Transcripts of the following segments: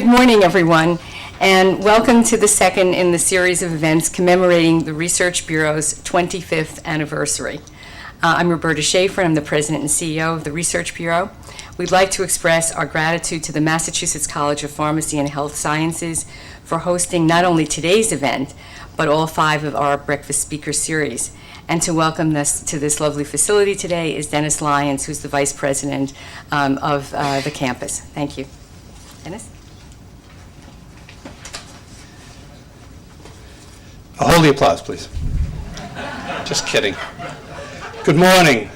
morning, everyone, and welcome to the second in the series of events commemorating the Research Bureau's 25th anniversary. I'm Roberta Schaefer, and I'm the President and CEO of the Research Bureau. We'd like to express our gratitude to the Massachusetts College of Pharmacy and Health Sciences for hosting not only today's event, but all 5 of our breakfast speaker series. And to welcome us to this lovely facility today is Dennis Lyons, who's the Vice President of the campus. Thank you. Dennis? Hold the applause, please. Just kidding. Good morning.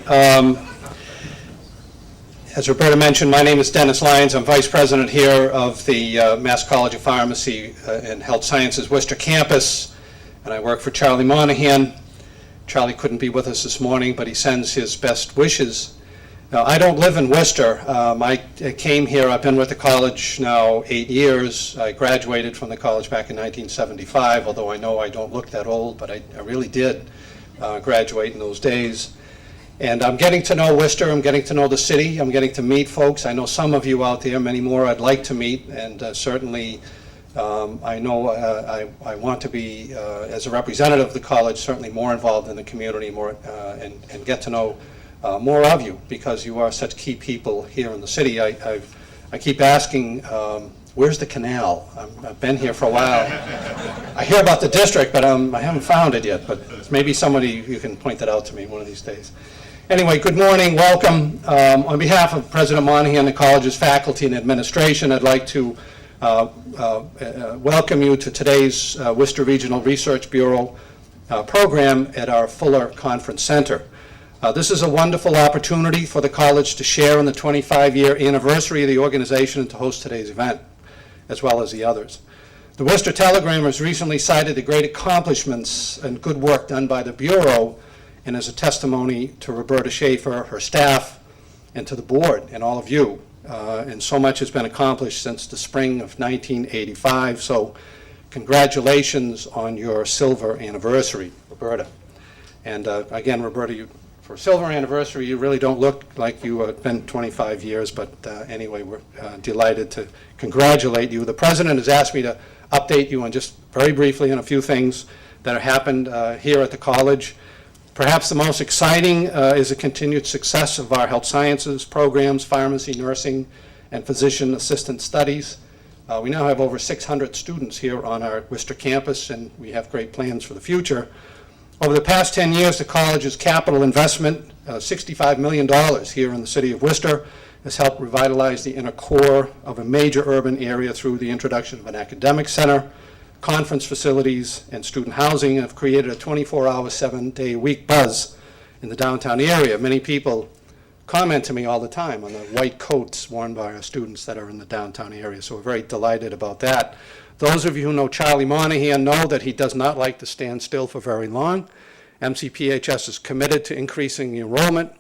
As Roberta mentioned, my name is Dennis Lyons. I'm Vice President here of the Mass College of Pharmacy and Health Sciences Worcester campus, and I work for Charlie Monahan. Charlie couldn't be with us this morning, but he sends his best wishes. Now, I don't live in Worcester. I came here, I've been with the college now 8 years. I graduated from the college back in 1975, although I know I don't look that old, but I really did graduate in those days. And I'm getting to know Worcester, I'm getting to know the city, I'm getting to meet folks. I know some of you out there, many more I'd like to meet, and certainly I know I want to be, as a representative of the college, certainly more involved in the community more and get to know more of you, because you are such key people here in the city. I keep asking, where's the canal? I've been here for a while. I hear about the district, but I haven't found it yet, but maybe somebody, you can point that out to me one of these days. Anyway, good morning, welcome. On behalf of President Monahan, the college's faculty and administration, I'd like to welcome you to today's Worcester Regional Research Bureau program at our Fuller Conference Center. This is a wonderful opportunity for the college to share in the 25-year anniversary of the organization and to host today's event, as well as the others. The Worcester Telegram has recently cited the great accomplishments and good work done by the Bureau, and as a testimony to Roberta Schaefer, her staff, and to the board and all of you. And so much has been accomplished since the spring of 1985, so congratulations on your silver anniversary, Roberta. And again, Roberta, for silver anniversary, you really don't look like you have been 25 years, but anyway, we're delighted to congratulate you. The president has asked me to update you on just very briefly on a few things that have happened here at the college. Perhaps the most exciting is the continued success of our health sciences programs, pharmacy, nursing, and physician assistant studies. We now have over 600 students here on our Worcester campus, and we have great plans for the future. Over the past 10 years, the college's capital investment, $65 million here in the city of Worcester, has helped revitalize the inner core of a major urban area through the introduction of an academic center, conference facilities, and student housing, and have created a 24-hour, 7-day-a-week buzz in the downtown area. Many people comment to me all the time on the white coats worn by our students that are in the downtown area, so we're very delighted about that. Those of you who know Charlie Monahan know that he does not like to stand still for very long. MCPHS is committed to increasing the enrollment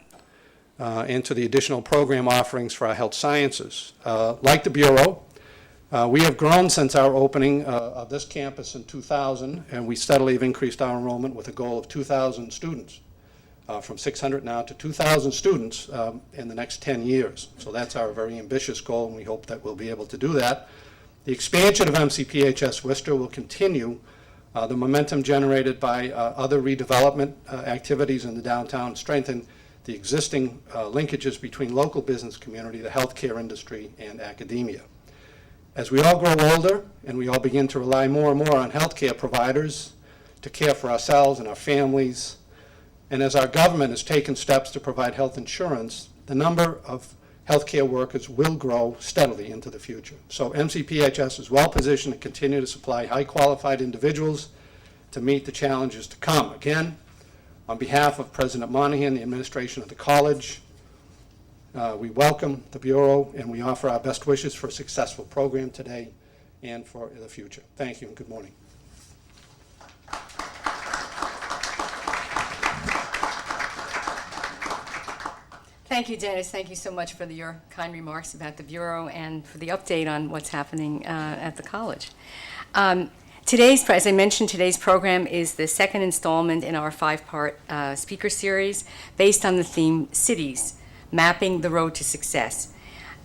and to the additional program offerings for our health sciences. Like the Bureau, we have grown since our opening of this campus in 2000, and we steadily have increased our enrollment with a goal of 2,000 students, from 600 now to 2,000 students in the next 10 years. So that's our very ambitious goal, and we hope that we'll be able to do that. The expansion of MCPHS Worcester will continue the momentum generated by other redevelopment activities in the downtown, strengthen the existing linkages between local business community, the healthcare industry, and academia. As we all grow older and we all begin to rely more and more on healthcare providers to care for ourselves and our families, and as our government has taken steps to provide health insurance, the number of healthcare workers will grow steadily into the future. So MCPHS is well positioned to continue to supply high qualified individuals to meet the challenges to come. Again, on behalf of President Monahan, the administration of the college, we welcome the Bureau and we offer our best wishes for a successful program today and for the future. Thank you and good morning. Thank you, Dennis. Thank you so much for your kind remarks about the Bureau and for the update on what's happening at the college. As I mentioned, today's program is the second installment in our 5-part speaker series based on the theme Cities, Mapping the Road to Success.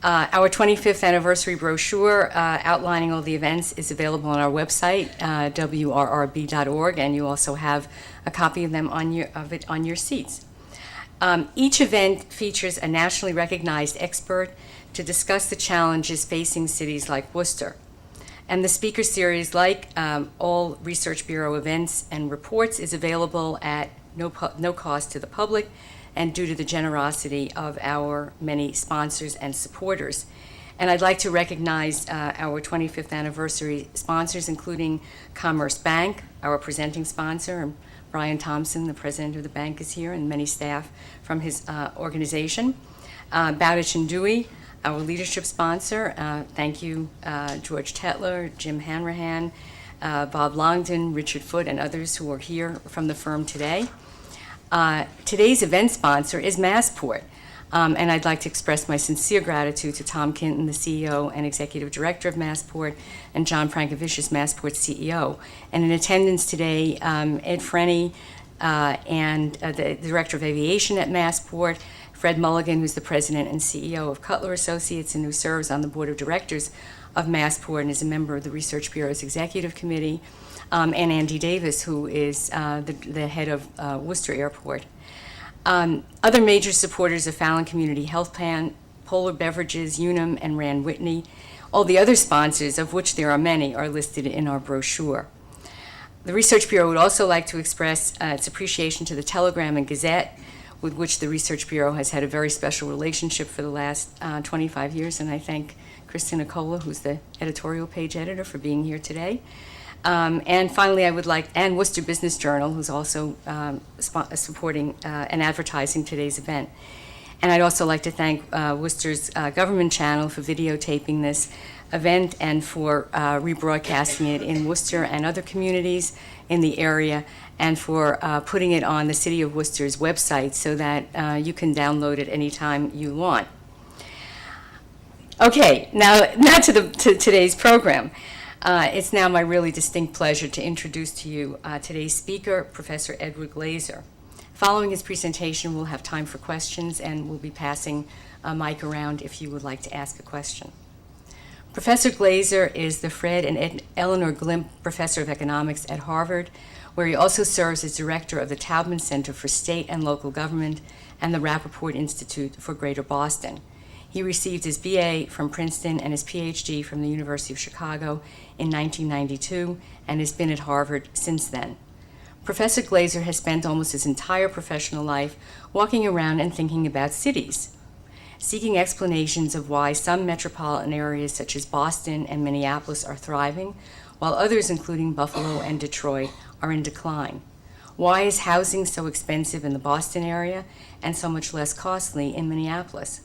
Our 25th anniversary brochure outlining all the events is available on our website, wrrb.org, and you also have a copy of them on your seats. Each event features a nationally recognized expert to discuss the challenges facing cities like Worcester. And the speaker series, like all Research Bureau events and reports, is available at no cost to the public and due to the generosity of our many sponsors and supporters. And I'd like to recognize our 25th anniversary sponsors, including Commerce Bank, our presenting sponsor, and Brian Thompson, the president of the bank, is here, and many staff from his organization. Bowditch and Dewey, our leadership sponsor. Thank you, George Tetler, Jim Hanrahan, Bob Longden, Richard Foote, and others who are here from the firm today. Today's event sponsor is Massport, and I'd like to express my sincere gratitude to Tom Kinton, the CEO and Executive Director of Massport, and John Frankovicius, Massport's CEO. And in attendance today, Ed Frenny and the Director of Aviation at Massport, Fred Mulligan, who's the President and CEO of Cutler Associates and who serves on the Board of Directors of Massport and is a member of the Research Bureau's Executive Committee, and Andy Davis, who is the head of Worcester Airport. Other major supporters of Fallon Community Health Plan, Polar Beverages, Unum, and Rand Whitney. All the other sponsors, of which there are many, are listed in our brochure. The Research Bureau would also like to express its appreciation to the Telegram and Gazette, with which the Research Bureau has had a very special relationship for the last 25 years, and I thank Kristen Nicola, who's the editorial page editor, for being here today. And finally, and Worcester Business Journal, who's also supporting and advertising today's event. And I'd also like to thank Worcester's government channel for videotaping this event and for rebroadcasting it in Worcester and other communities in the area, and for putting it on the City of Worcester's website so that you can download it anytime you want. Okay, now to today's program. It's now my really distinct pleasure to introduce to you today's speaker, Professor Edward Glaser. Following his presentation, we'll have time for questions, and we'll be passing a mic around if you would like to ask a question. Professor Glaser is the Fred and Eleanor Glimp Professor of Economics at Harvard, where he also serves as director of the Taubman Center for State and Local Government and the Rappaport Institute for Greater Boston. He received his BA from Princeton and his PhD from the University of Chicago in 1992 and has been at Harvard since then. Professor Glaser has spent almost his entire professional life walking around and thinking about cities, seeking explanations of why some metropolitan areas such as Boston and Minneapolis are thriving, while others, including Buffalo and Detroit, are in decline. Why is housing so expensive in the Boston area and so much less costly in Minneapolis?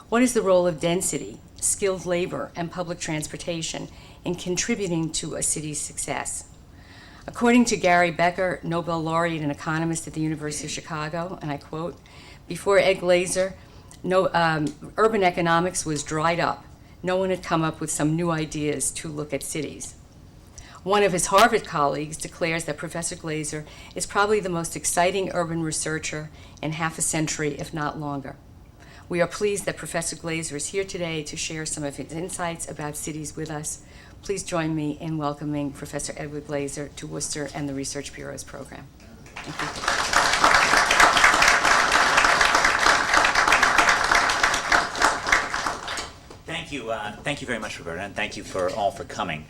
What is the role of density, skilled labor, and public transportation in contributing to a city's success? According to Gary Becker, Nobel laureate and economist at the University of Chicago, and I quote, "Before Ed Glaser, urban economics was dried up. No one had come up with some new ideas to look at cities." One of his Harvard colleagues declares that Professor Glaser is probably the most exciting urban researcher in half a century, if not longer. We are pleased that Professor Glaser is here today to share some of his insights about cities with us. Please join me in welcoming Professor Edward Glaser to Worcester and the Research Bureau's program. Thank you. Thank you very much, Roberta, and thank you all for coming.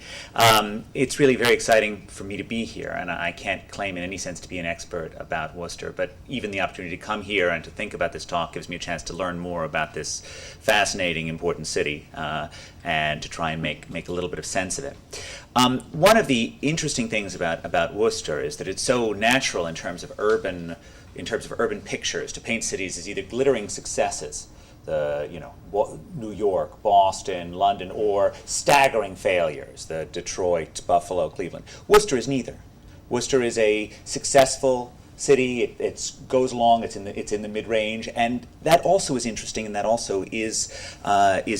It's really very exciting for me to be here, and I can't claim in any sense to be an expert about Worcester, but even the opportunity to come here and to think about this talk gives me a chance to learn more about this fascinating, important city, and to try and make a little bit of sense of it. One of the interesting things about Worcester is that it's so natural in terms of urban pictures to paint cities as either glittering successes, New York, Boston, London, or staggering failures, the Detroit, Buffalo, Cleveland. Worcester is neither. Worcester is a successful, city. It goes along. It's in the mid range, and that also is interesting, and that also is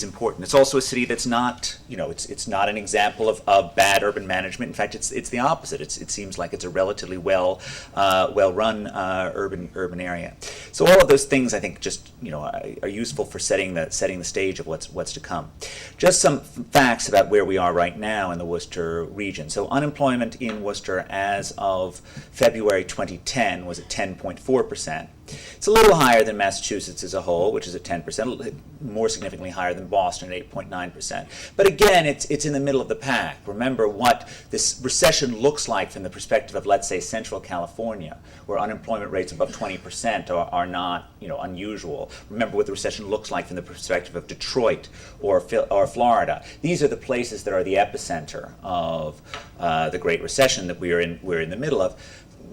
important. It's also a city that's not, it's not an example of bad urban management. In fact, it's the opposite. It seems like it's a relatively well run urban area. So all of those things, I think, just are useful for setting the stage of what's to come. Just some facts about where we are right now in the Worcester region. So unemployment in Worcester as of February 2010 was at 10.4%. It's a little higher than Massachusetts as a whole, which is at 10%, more significantly higher than Boston at 8.9%. But again, it's in the middle of the pack. Remember what this recession looks like from the perspective of, let's say, Central California, where unemployment rates above 20% are not unusual. Remember what the recession looks like from the perspective of Detroit or Florida. These are the places that are the epicenter of the Great Recession that we're in the middle of.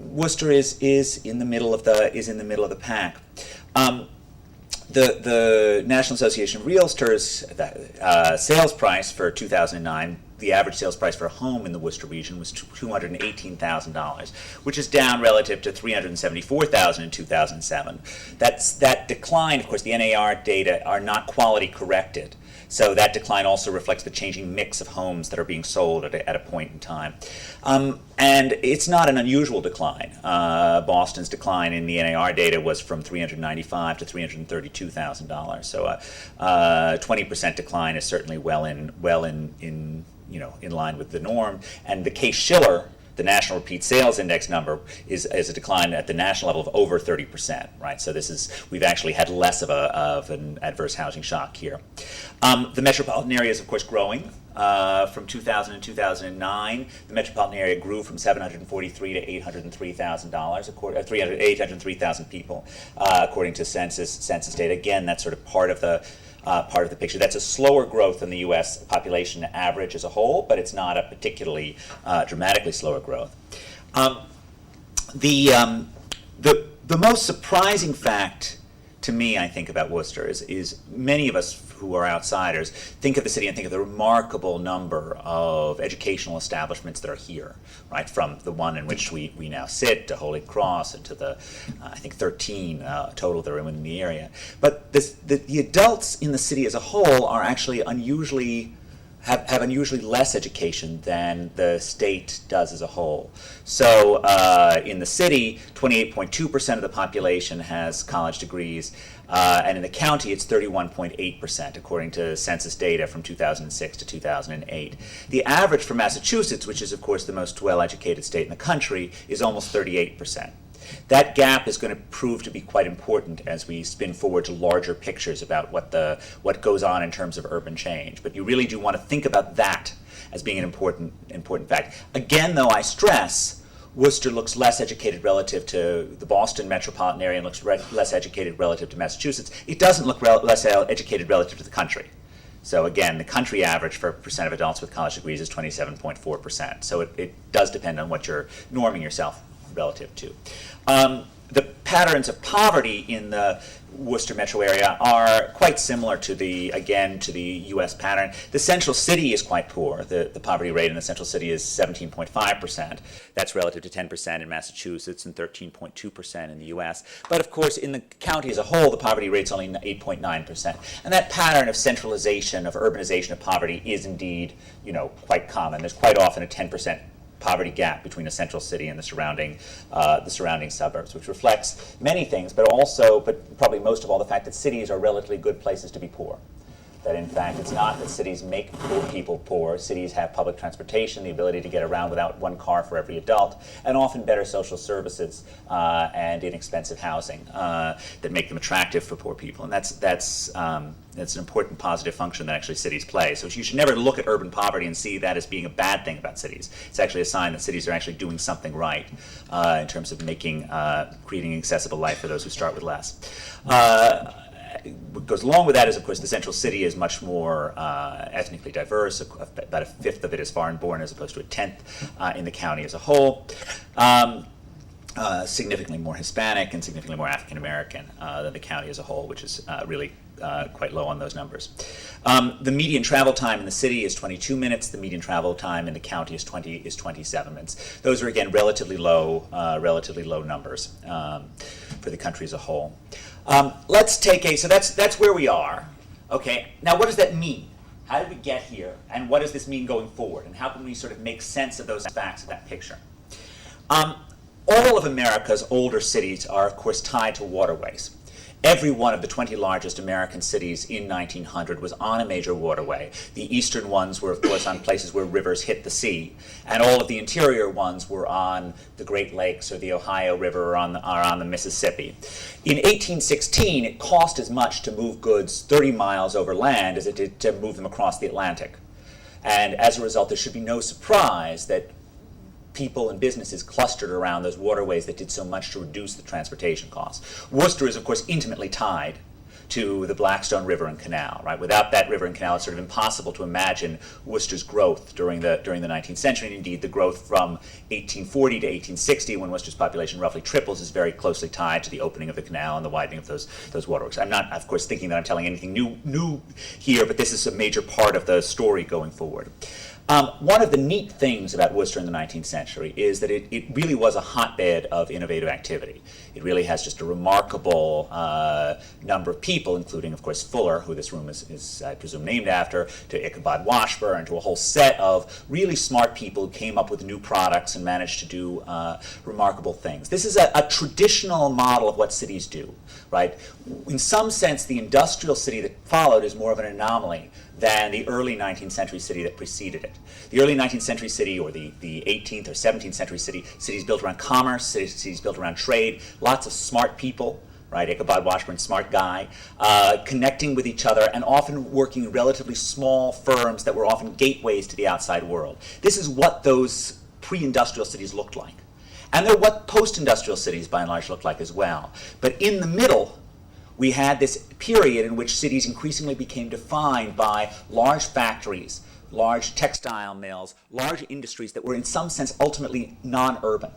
Worcester is in the middle of the pack. The National Association of Realtors sales price for 2009, the average sales price for a home in the Worcester region was $218,000, which is down relative to $374,000 in 2007. That decline, of course, the NAR data are not quality corrected. So that decline also reflects the changing mix of homes that are being sold at a point in time. And it's not an unusual decline. Boston's decline in the NAR data was from $395,000 to $332,000. So a 20% decline is certainly well in line with the norm. And the Case-Shiller, the National Repeat Sales Index number, is a decline at the national level of over 30%, right? So we've actually had less of an adverse housing shock here. The metropolitan area is, of course, growing. From 2000 to 2009, the metropolitan area grew from 743 to 803,000 people, according to census data. Again, that's sort of part of the picture. That's a slower growth than the U.S. population average as a whole, but it's not a particularly dramatically slower growth. The most surprising fact to me, I think, about Worcester is many of us who are outsiders think of the city and think of the remarkable number of educational establishments that are here, right? From the one in which we now sit, to Holy Cross, and to the, I think, 13 total that are in the area. But the adults in the city as a whole are actually have unusually less education than the state does as a whole. So in the city, 28.2% of the population has college degrees, and in the county it's 31.8%, according to census data from 2006 to 2008. The average for Massachusetts, which is of course the most well-educated state in the country, is almost 38%. That gap is going to prove to be quite important as we spin forward to larger pictures about what goes on in terms of urban change. But you really do want to think about that as being an important fact. Again, though, I stress, Worcester looks less educated relative to the Boston metropolitan area and looks less educated relative to Massachusetts. It doesn't look less educated relative to the country. So again, the country average for percent of adults with college degrees is 27.4%. So it does depend on what you're norming yourself relative to. The patterns of poverty in the Worcester metro area are quite similar to the U.S. pattern. The central city is quite poor. The poverty rate in the central city is 17.5%. That's relative to 10% in Massachusetts and 13.2% in the U.S. But of course, in the county as a whole, the poverty rate's only 8.9%. And that pattern of centralization, of urbanization of poverty is indeed, quite common. There's quite often a 10% poverty gap between a central city and the surrounding suburbs, which reflects many things, but probably most of all, the fact that cities are relatively good places to be poor. That in fact, it's not that cities make poor people poor. Cities have public transportation, the ability to get around without one car for every adult, and often better social services and inexpensive housing that make them attractive for poor people. And that's an important positive function that actually cities play. So you should never look at urban poverty and see that as being a bad thing about cities. It's actually a sign that cities are actually doing something right in terms of creating an accessible life for those who start with less. What goes along with that is, of course, the central city is much more ethnically diverse. About a fifth of it is foreign-born as opposed to a tenth in the county as a whole. Significantly more Hispanic and significantly more African-American than the county as a whole, which is really quite low on those numbers. The median travel time in the city is 22 minutes. The median travel time in the county is 27 minutes. Those are again relatively low numbers for the country as a whole. Let's take so that's where we are. Okay. Now, what does that mean? How did we get here, and what does this mean going forward, and how can we sort of make sense of those facts of that picture? All of America's older cities are, of course, tied to waterways. Every one of the 20 largest American cities in 1900 was on a major waterway. The eastern ones were, of course, on places where rivers hit the sea, and all of the interior ones were on the Great Lakes or the Ohio River or on the Mississippi. In 1816, it cost as much to move goods 30 miles over land as it did to move them across the Atlantic. And as a result, there should be no surprise that people and businesses clustered around those waterways that did so much to reduce the transportation costs. Worcester is, of course, intimately tied to the Blackstone River and Canal, right? Without that river and canal, it's sort of impossible to imagine Worcester's growth during the 19th century. And indeed, the growth from 1840 to 1860, when Worcester's population roughly triples, is very closely tied to the opening of the canal and the widening of those waterways. I'm not, of course, thinking that I'm telling anything new here, but this is a major part of the story going forward. One of the neat things about Worcester in the 19th century is that it really was a hotbed of innovative activity. It really has just a remarkable number of people, including, of course, Fuller, who this room is I presume, named after, to Ichabod Washburn, to a whole set of really smart people who came up with new products and managed to do remarkable things. This is a traditional model of what cities do, right? In some sense, the industrial city that followed is more of an anomaly than the early 19th century city that preceded it. The early 19th century city, or the 18th or 17th century cities built around commerce, cities built around trade, lots of smart people, right? Ichabod Washburn, smart guy, connecting with each other and often working in relatively small firms that were often gateways to the outside world. This is what those pre-industrial cities looked like. And they're what post-industrial cities, by and large, look like as well. But in the middle, we had this period in which cities increasingly became defined by large factories, large textile mills, large industries that were in some sense ultimately non-urban.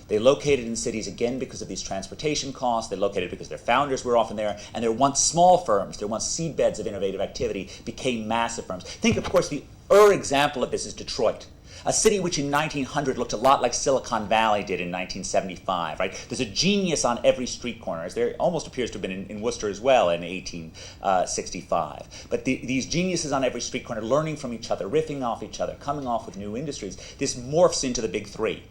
They located in cities, again, because of these transportation costs. They located because their founders were often there. And their once small firms, their once seedbeds of innovative activity, became massive firms. Think, of course, the example of this is Detroit. A city which in 1900 looked a lot like Silicon Valley did in 1975, right? There's a genius on every street corner, as there almost appears to have been in Worcester as well in 1865. But these geniuses on every street corner learning from each other, riffing off each other, coming off with new industries, this morphs into the big three.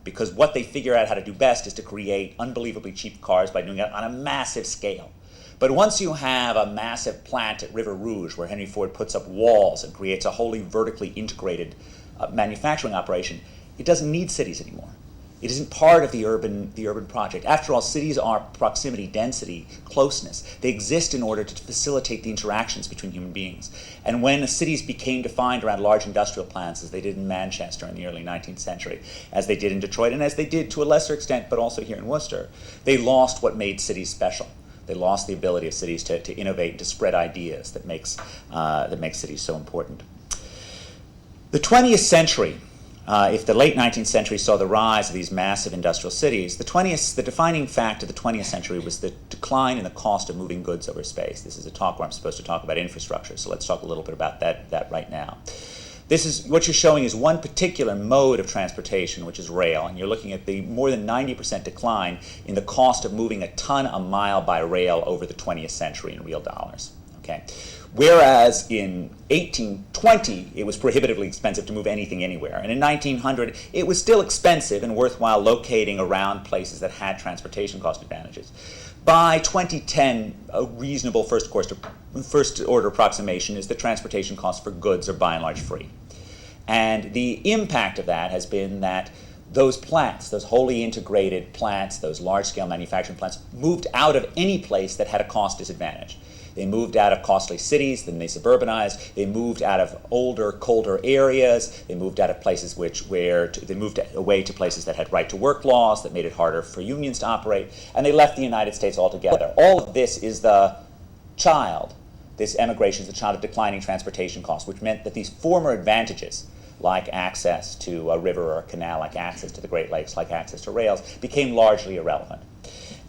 Because what they figure out how to do best is to create unbelievably cheap cars by doing it on a massive scale. But once you have a massive plant at River Rouge where Henry Ford puts up walls and creates a wholly vertically integrated manufacturing operation, it doesn't need cities anymore. It isn't part of the urban project. After all, cities are proximity, density, closeness. They exist in order to facilitate the interactions between human beings. And when cities became defined around large industrial plants, as they did in Manchester in the early 19th century, as they did in Detroit, and as they did to a lesser extent, but also here in Worcester, they lost what made cities special. They lost the ability of cities to innovate and to spread ideas that makes cities so important. The 20th century, if the late 19th century saw the rise of these massive industrial cities, the defining fact of the 20th century was the decline in the cost of moving goods over space. This is a talk where I'm supposed to talk about infrastructure, so let's talk a little bit about that right now. This is what you're showing is one particular mode of transportation, which is rail, and you're looking at the more than 90% decline in the cost of moving a ton a mile by rail over the 20th century in real dollars. Okay. Whereas in 1820, it was prohibitively expensive to move anything anywhere. And in 1900, it was still expensive and worthwhile locating around places that had transportation cost advantages. By 2010, a reasonable first order approximation is that transportation costs for goods are by and large free. And the impact of that has been that those plants, those wholly integrated plants, those large-scale manufacturing plants, moved out of any place that had a cost disadvantage. They moved out of costly cities, then they suburbanized. They moved out of older, colder areas. They moved out of places they moved away to places that had right-to-work laws that made it harder for unions to operate, and they left the United States altogether. All of this is this emigration is the child of declining transportation costs, which meant that these former advantages, like access to a river or a canal, like access to the Great Lakes, like access to rails, became largely irrelevant.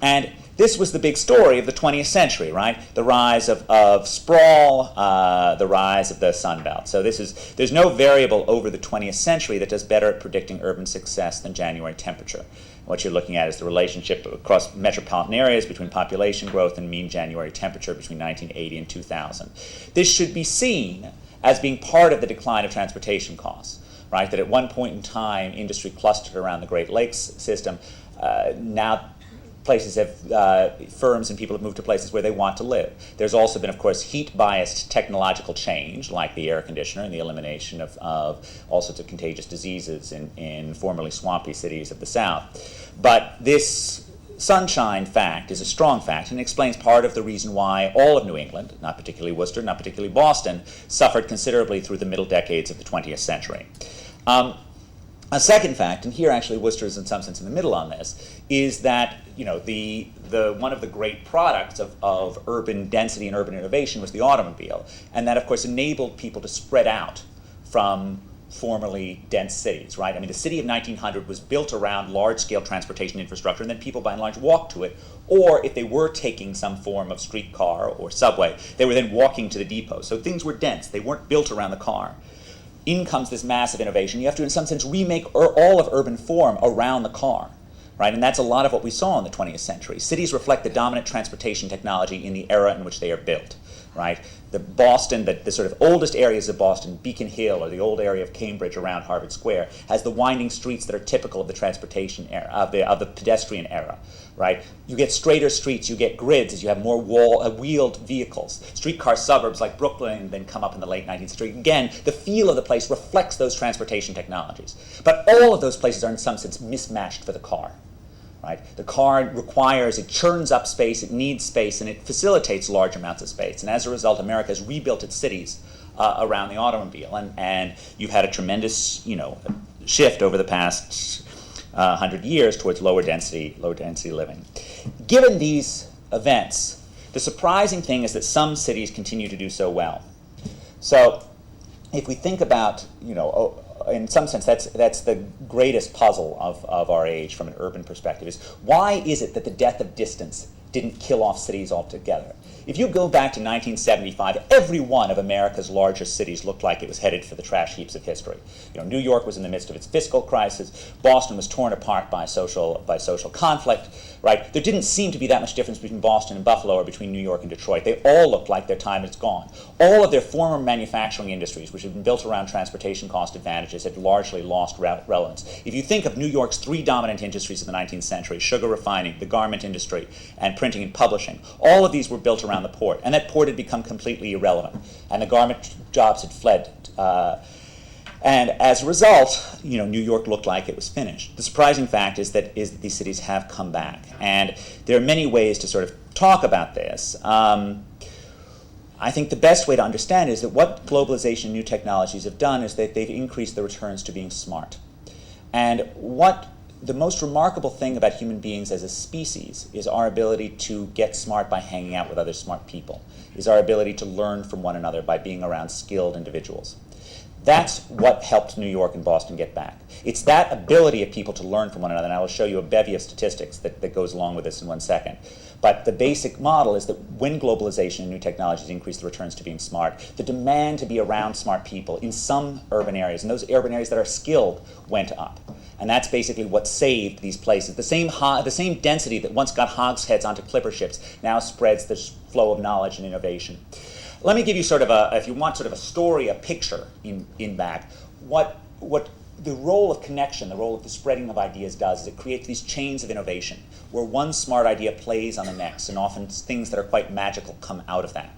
And this was the big story of the 20th century, right? The rise of sprawl, the rise of the Sun Belt. So there's no variable over the 20th century that does better at predicting urban success than January temperature. What you're looking at is the relationship across metropolitan areas between population growth and mean January temperature between 1980 and 2000. This should be seen as being part of the decline of transportation costs, right? That at one point in time, industry clustered around the Great Lakes system. Now places have, firms and people have moved to places where they want to live. There's also been, of course, heat-biased technological change, like the air conditioner and the elimination of all sorts of contagious diseases in formerly swampy cities of the South. But this sunshine fact is a strong fact and explains part of the reason why all of New England, not particularly Worcester, not particularly Boston, suffered considerably through the middle decades of the 20th century. A second fact, and here actually Worcester is in some sense in the middle on this, is that the one of the great products of urban density and urban innovation was the automobile, and that of course enabled people to spread out from formerly dense cities, right? I mean, the city of 1900 was built around large-scale transportation infrastructure, and then people by and large walked to it, or if they were taking some form of streetcar or subway, they were then walking to the depot. So things were dense, they weren't built around the car. In comes this massive innovation. You have to, in some sense, remake all of urban form around the car, right? And that's a lot of what we saw in the 20th century. Cities reflect the dominant transportation technology in the era in which they are built, right? The sort of oldest areas of Boston, Beacon Hill, or the old area of Cambridge around Harvard Square, has the winding streets that are typical of the transportation era, of the pedestrian era, right? You get straighter streets, you get grids as you have more wheeled vehicles. Streetcar suburbs like Brooklyn then come up in the late 19th century. Again, the feel of the place reflects those transportation technologies. But all of those places are in some sense mismatched for the car. Right? The car it churns up space, it needs space, and it facilitates large amounts of space. And as a result, America has rebuilt its cities around the automobile. And you've had a tremendous, shift over the past 100 years towards lower density living. Given these events, the surprising thing is that some cities continue to do so well. So if we think about, in some sense, that's the greatest puzzle of our age from an urban perspective, is why is it that the death of distance didn't kill off cities altogether? If you go back to 1975, every one of America's largest cities looked like it was headed for the trash heaps of history. New York was in the midst of its fiscal crisis. Boston was torn apart by social conflict. Right? There didn't seem to be that much difference between Boston and Buffalo or between New York and Detroit. They all looked like their time is gone. All of their former manufacturing industries, which had been built around transportation cost advantages, had largely lost relevance. If you think of New York's three dominant industries of the 19th century, sugar refining, the garment industry, and printing and publishing, all of these were built around the port, and that port had become completely irrelevant, and the garment jobs had fled. And as a result, New York looked like it was finished. The surprising fact is that these cities have come back, and there are many ways to sort of talk about this. I think the best way to understand is that what globalization and new technologies have done is that they've increased the returns to being smart. And what the most remarkable thing about human beings as a species is our ability to get smart by hanging out with other smart people, is our ability to learn from one another by being around skilled individuals. That's what helped New York and Boston get back. It's that ability of people to learn from one another, and I will show you a bevy of statistics that goes along with this in 1 second. But the basic model is that when globalization and new technologies increase the returns to being smart, the demand to be around smart people in some urban areas, and those urban areas that are skilled, went up. And that's basically what saved these places. The same density that once got hogsheads onto clipper ships now spreads this flow of knowledge and innovation. Let me give you sort of if you want sort of a story, a picture in back. What the role of connection, the role of the spreading of ideas does is it creates these chains of innovation where one smart idea plays on the next, and often things that are quite magical come out of that.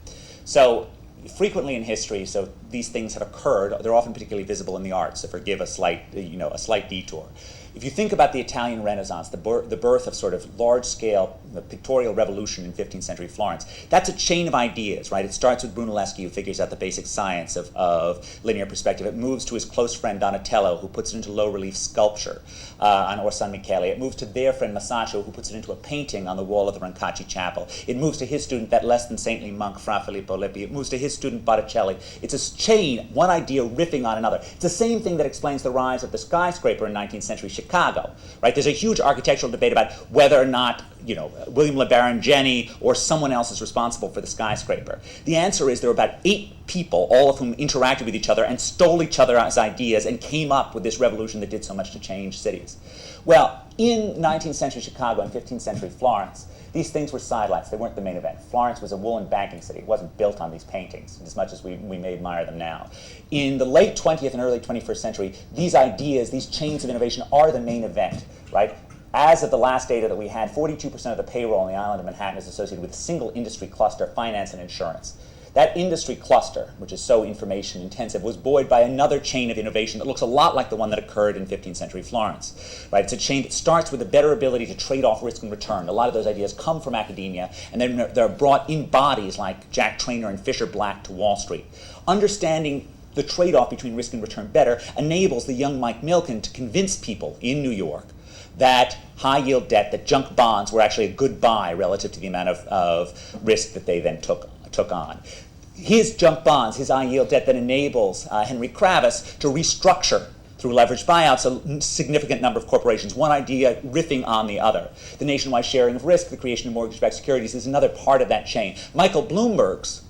So frequently in history, so these things have occurred, they're often particularly visible in the arts, so forgive a slight detour. If you think about the Italian Renaissance, the birth of sort of large-scale pictorial revolution in 15th century Florence, that's a chain of ideas, right? It starts with Brunelleschi, who figures out the basic science of linear perspective. It moves to his close friend Donatello, who puts it into low-relief sculpture on Orsan Michele. It moves to their friend Masaccio, who puts it into a painting on the wall of the Brancacci Chapel. It moves to his student, that less than saintly monk, Fra Filippo Lippi. It moves to his student Botticelli. It's a chain, one idea riffing on another. It's the same thing that explains the rise of the skyscraper in 19th century Chicago, right? There's a huge architectural debate about whether or not William LeBaron Jenney or someone else is responsible for the skyscraper. The answer is there were about 8 people, all of whom interacted with each other and stole each other's ideas and came up with this revolution that did so much to change cities. Well, in 19th century Chicago and 15th century Florence, these things were sidelights. They weren't the main event. Florence was a woolen banking city. It wasn't built on these paintings, as much as we may admire them now. In the late 20th and early 21st century, these ideas, these chains of innovation are the main event, right? As of the last data that we had, 42% of the payroll on the island of Manhattan is associated with a single industry cluster, finance and insurance. That industry cluster, which is so information intensive, was buoyed by another chain of innovation that looks a lot like the one that occurred in 15th century Florence. Right? It's a chain that starts with a better ability to trade off risk and return. A lot of those ideas come from academia, and then they're brought in bodies like Jack Traynor and Fisher Black to Wall Street. Understanding the trade-off between risk and return better enables the young Mike Milken to convince people in New York that high-yield debt, that junk bonds were actually a good buy relative to the amount of risk that they then took on. His junk bonds, his high-yield debt, that enables Henry Kravis to restructure through leveraged buyouts a significant number of corporations, one idea riffing on the other. The nationwide sharing of risk, the creation of mortgage-backed securities is another part of that chain. Michael Bloomberg's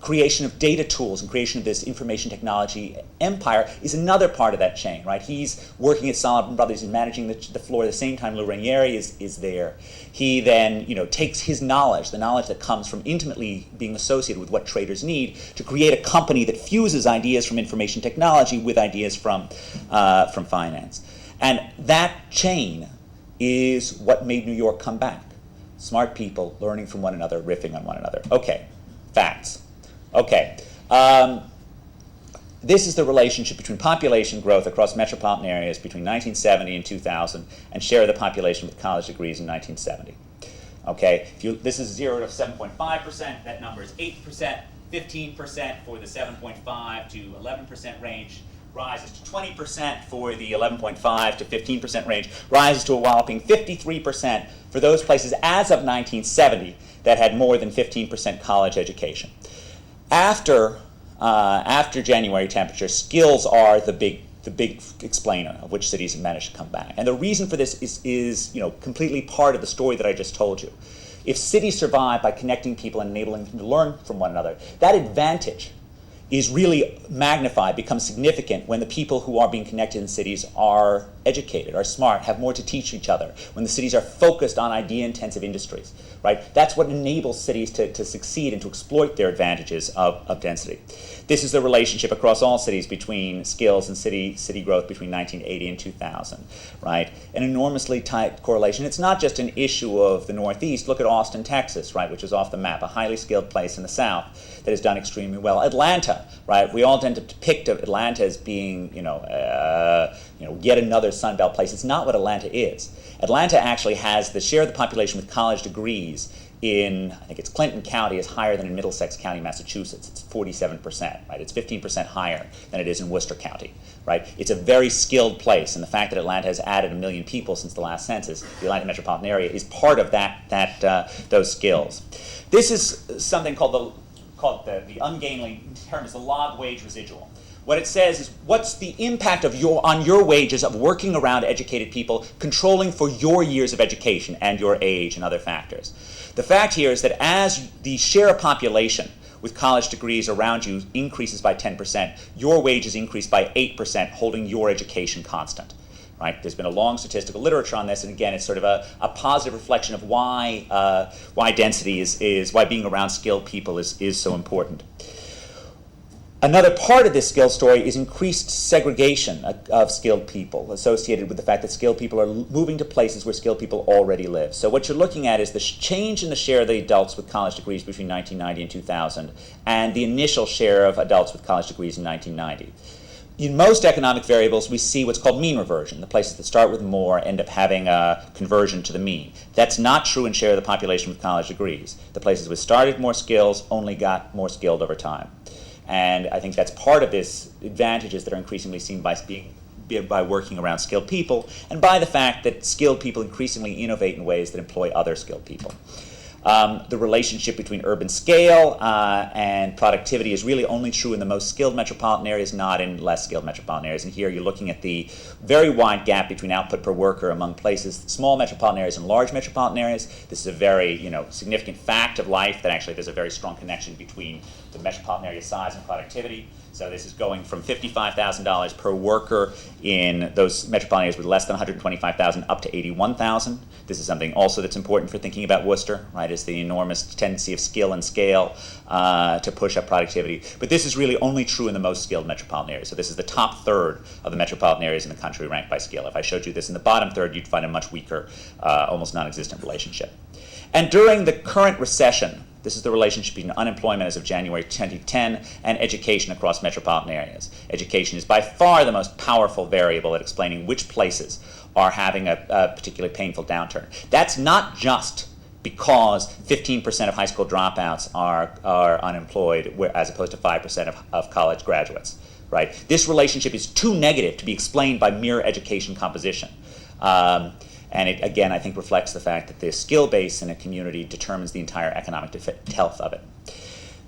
creation of data tools and creation of this information technology empire is another part of that chain, right? He's working at Sullivan Brothers and managing the floor at the same time Lou Ranieri is there. He then, takes his knowledge, the knowledge that comes from intimately being associated with what traders need, to create a company that fuses ideas from information technology with ideas from finance. And that chain is what made New York come back. Smart people learning from one another, riffing on one another. Okay, facts. Okay, this is the relationship between population growth across metropolitan areas between 1970 and 2000 and share of the population with college degrees in 1970. Okay, this is 0 to 7.5%, that number is 8%, 15% for the 7.5 to 11% range, rises to 20% for the 11.5 to 15% range, rises to a whopping 53% for those places as of 1970 that had more than 15% college education. After January temperature, skills are the big explainer of which cities have managed to come back. And the reason for this is completely part of the story that I just told you. If cities survive by connecting people and enabling them to learn from one another, that advantage is really magnified, becomes significant when the people who are being connected in cities are educated, are smart, have more to teach each other, when the cities are focused on idea-intensive industries, right? That's what enables cities to succeed and to exploit their advantages of density. This is the relationship across all cities between skills and city growth between 1980 and 2000, right? An enormously tight correlation. It's not just an issue of the Northeast. Look at Austin, Texas, right, which is off the map, a highly skilled place in the South that has done extremely well. Atlanta, right? We all tend to depict Atlanta as being, yet another Sun Belt place. It's not what Atlanta is. Atlanta actually has the share of the population with college degrees in, I think it's Clinton County, is higher than in Middlesex County, Massachusetts. It's 47%, right? It's 15% higher than it is in Worcester County, right? It's a very skilled place, and the fact that Atlanta has added 1 million people since the last census, the Atlanta metropolitan area, is part of those skills. This is something called the ungainly term is the log wage residual. What it says is, what's the impact on your wages of working around educated people, controlling for your years of education and your age and other factors? The fact here is that as the share of population with college degrees around you increases by 10%, your wages increase by 8%, holding your education constant. Right? There's been a long statistical literature on this, and again, it's sort of a positive reflection of why density why being around skilled people is so important. Another part of this skill story is increased segregation of skilled people associated with the fact that skilled people are moving to places where skilled people already live. So what you're looking at is the change in the share of the adults with college degrees between 1990 and 2000 and the initial share of adults with college degrees in 1990. In most economic variables, we see what's called mean reversion. The places that start with more end up having a conversion to the mean. That's not true in share of the population with college degrees. The places with started more skills only got more skilled over time. And I think that's part of this advantages that are increasingly seen by working around skilled people and by the fact that skilled people increasingly innovate in ways that employ other skilled people. The relationship between urban scale and productivity is really only true in the most skilled metropolitan areas, not in less skilled metropolitan areas. And here you're looking at the very wide gap between output per worker among places, small metropolitan areas and large metropolitan areas. This is a very significant fact of life that actually there's a very strong connection between the metropolitan area size and productivity. So this is going from $55,000 per worker in those metropolitan areas with less than 125,000 up to 81,000. This is something also that's important for thinking about Worcester, right, is the enormous tendency of skill and scale to push up productivity. But this is really only true in the most skilled metropolitan areas. So this is the top third of the metropolitan areas in the country ranked by skill. If I showed you this in the bottom third, you'd find a much weaker, almost non-existent relationship. And during the current recession, this is the relationship between unemployment as of January 2010 and education across metropolitan areas. Education is by far the most powerful variable at explaining which places are having a particularly painful downturn. That's not just because 15% of high school dropouts are unemployed as opposed to 5% of college graduates, right? This relationship is too negative to be explained by mere education composition. And it, again, I think reflects the fact that the skill base in a community determines the entire economic health of it.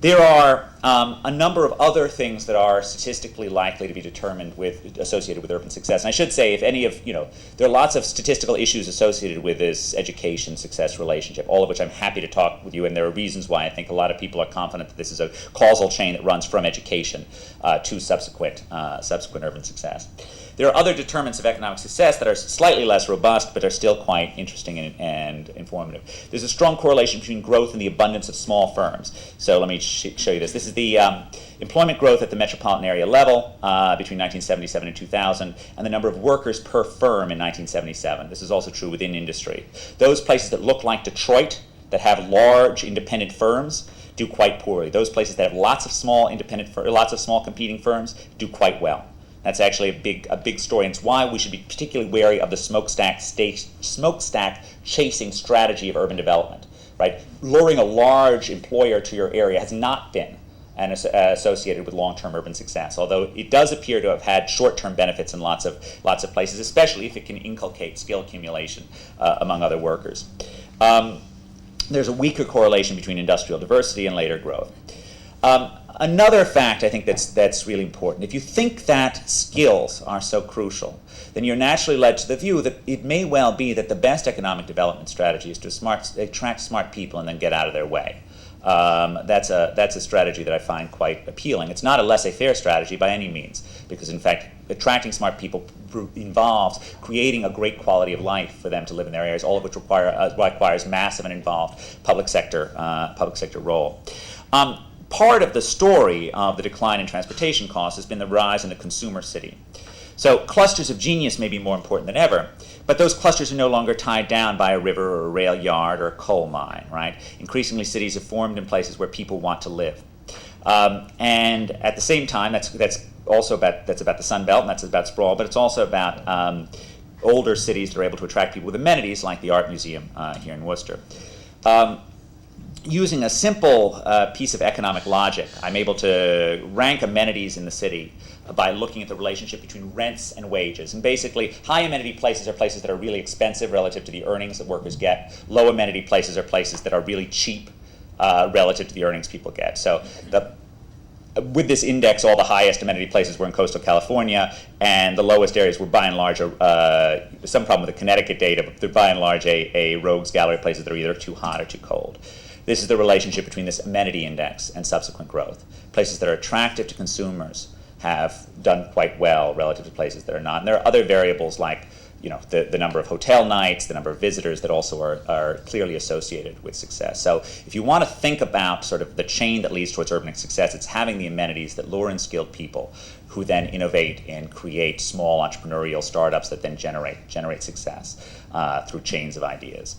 There are a number of other things that are statistically likely to be determined associated with urban success. And I should say, if any of, there are lots of statistical issues associated with this education success relationship, all of which I'm happy to talk with you, and there are reasons why I think a lot of people are confident that this is a causal chain that runs from education to subsequent urban success. There are other determinants of economic success that are slightly less robust, but are still quite interesting and informative. There's a strong correlation between growth and the abundance of small firms. So let me show you this. This is the employment growth at the metropolitan area level between 1977 and 2000, and the number of workers per firm in 1977. This is also true within industry. Those places that look like Detroit, that have large independent firms, do quite poorly. Those places that have lots of small competing firms do quite well. That's actually a big story, and it's why we should be particularly wary of the smokestack chasing strategy of urban development. Right, luring a large employer to your area has not been associated with long-term urban success. Although it does appear to have had short-term benefits in lots of places, especially if it can inculcate skill accumulation among other workers. There's a weaker correlation between industrial diversity and later growth. Another fact I think that's really important. If you think that skills are so crucial, then you're naturally led to the view that it may well be that the best economic development strategy is to attract smart people and then get out of their way. That's a strategy that I find quite appealing. It's not a laissez-faire strategy by any means, because in fact, attracting smart people involves creating a great quality of life for them to live in their areas, all of which requires massive and involved public sector role. Part of the story of the decline in transportation costs has been the rise in the consumer city. So clusters of genius may be more important than ever, but those clusters are no longer tied down by a river or a rail yard or a coal mine, right? Increasingly, cities have formed in places where people want to live. And at the same time, that's about the Sun Belt, and that's about sprawl, but it's also about older cities that are able to attract people with amenities like the Art Museum here in Worcester. Using a simple piece of economic logic, I'm able to rank amenities in the city by looking at the relationship between rents and wages. And basically, high amenity places are places that are really expensive relative to the earnings that workers get. Low amenity places are places that are really cheap relative to the earnings people get. So with this index, all the highest amenity places were in coastal California, and the lowest areas were by and large, some problem with the Connecticut data, but they're by and large a rogues gallery of places that are either too hot or too cold. This is the relationship between this amenity index and subsequent growth. Places that are attractive to consumers have done quite well relative to places that are not. And there are other variables like the number of hotel nights, the number of visitors that also are clearly associated with success. So if you want to think about sort of the chain that leads towards urban success, it's having the amenities that lure in skilled people who then innovate and create small entrepreneurial startups that then generate success through chains of ideas.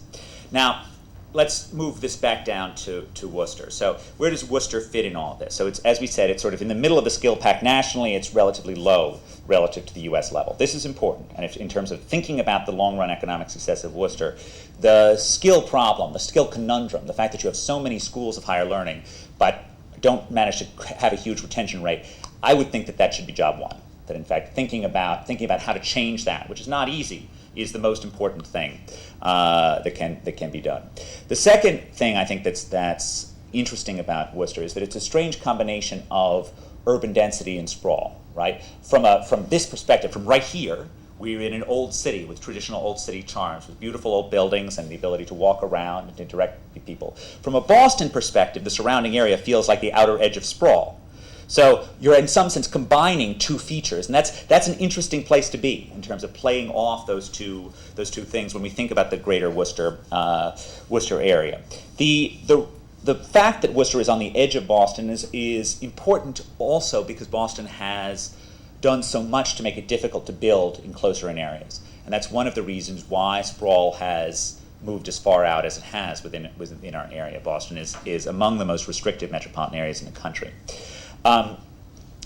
Now, let's move this back down to Worcester. So where does Worcester fit in all of this? So it's, as we said, it's sort of in the middle of the skill pack nationally. It's relatively low relative to the U.S. level. This is important. And in terms of thinking about the long-run economic success of Worcester, the skill problem, the skill conundrum, the fact that you have so many schools of higher learning but don't manage to have a huge retention rate, I would think that should be job one. That in fact, thinking about how to change that, which is not easy, is the most important thing that can be done. The second thing I think that's interesting about Worcester is that it's a strange combination of urban density and sprawl, right? From this perspective, from right here, we're in an old city with traditional old city charms, with beautiful old buildings and the ability to walk around and interact with people. From a Boston perspective, the surrounding area feels like the outer edge of sprawl. So you're in some sense combining two features, and that's an interesting place to be in terms of playing off those two things when we think about the greater Worcester area. The fact that Worcester is on the edge of Boston is important also because Boston has done so much to make it difficult to build in closer-in areas, and that's one of the reasons why sprawl has moved as far out as it has within our area. Boston is among the most restrictive metropolitan areas in the country.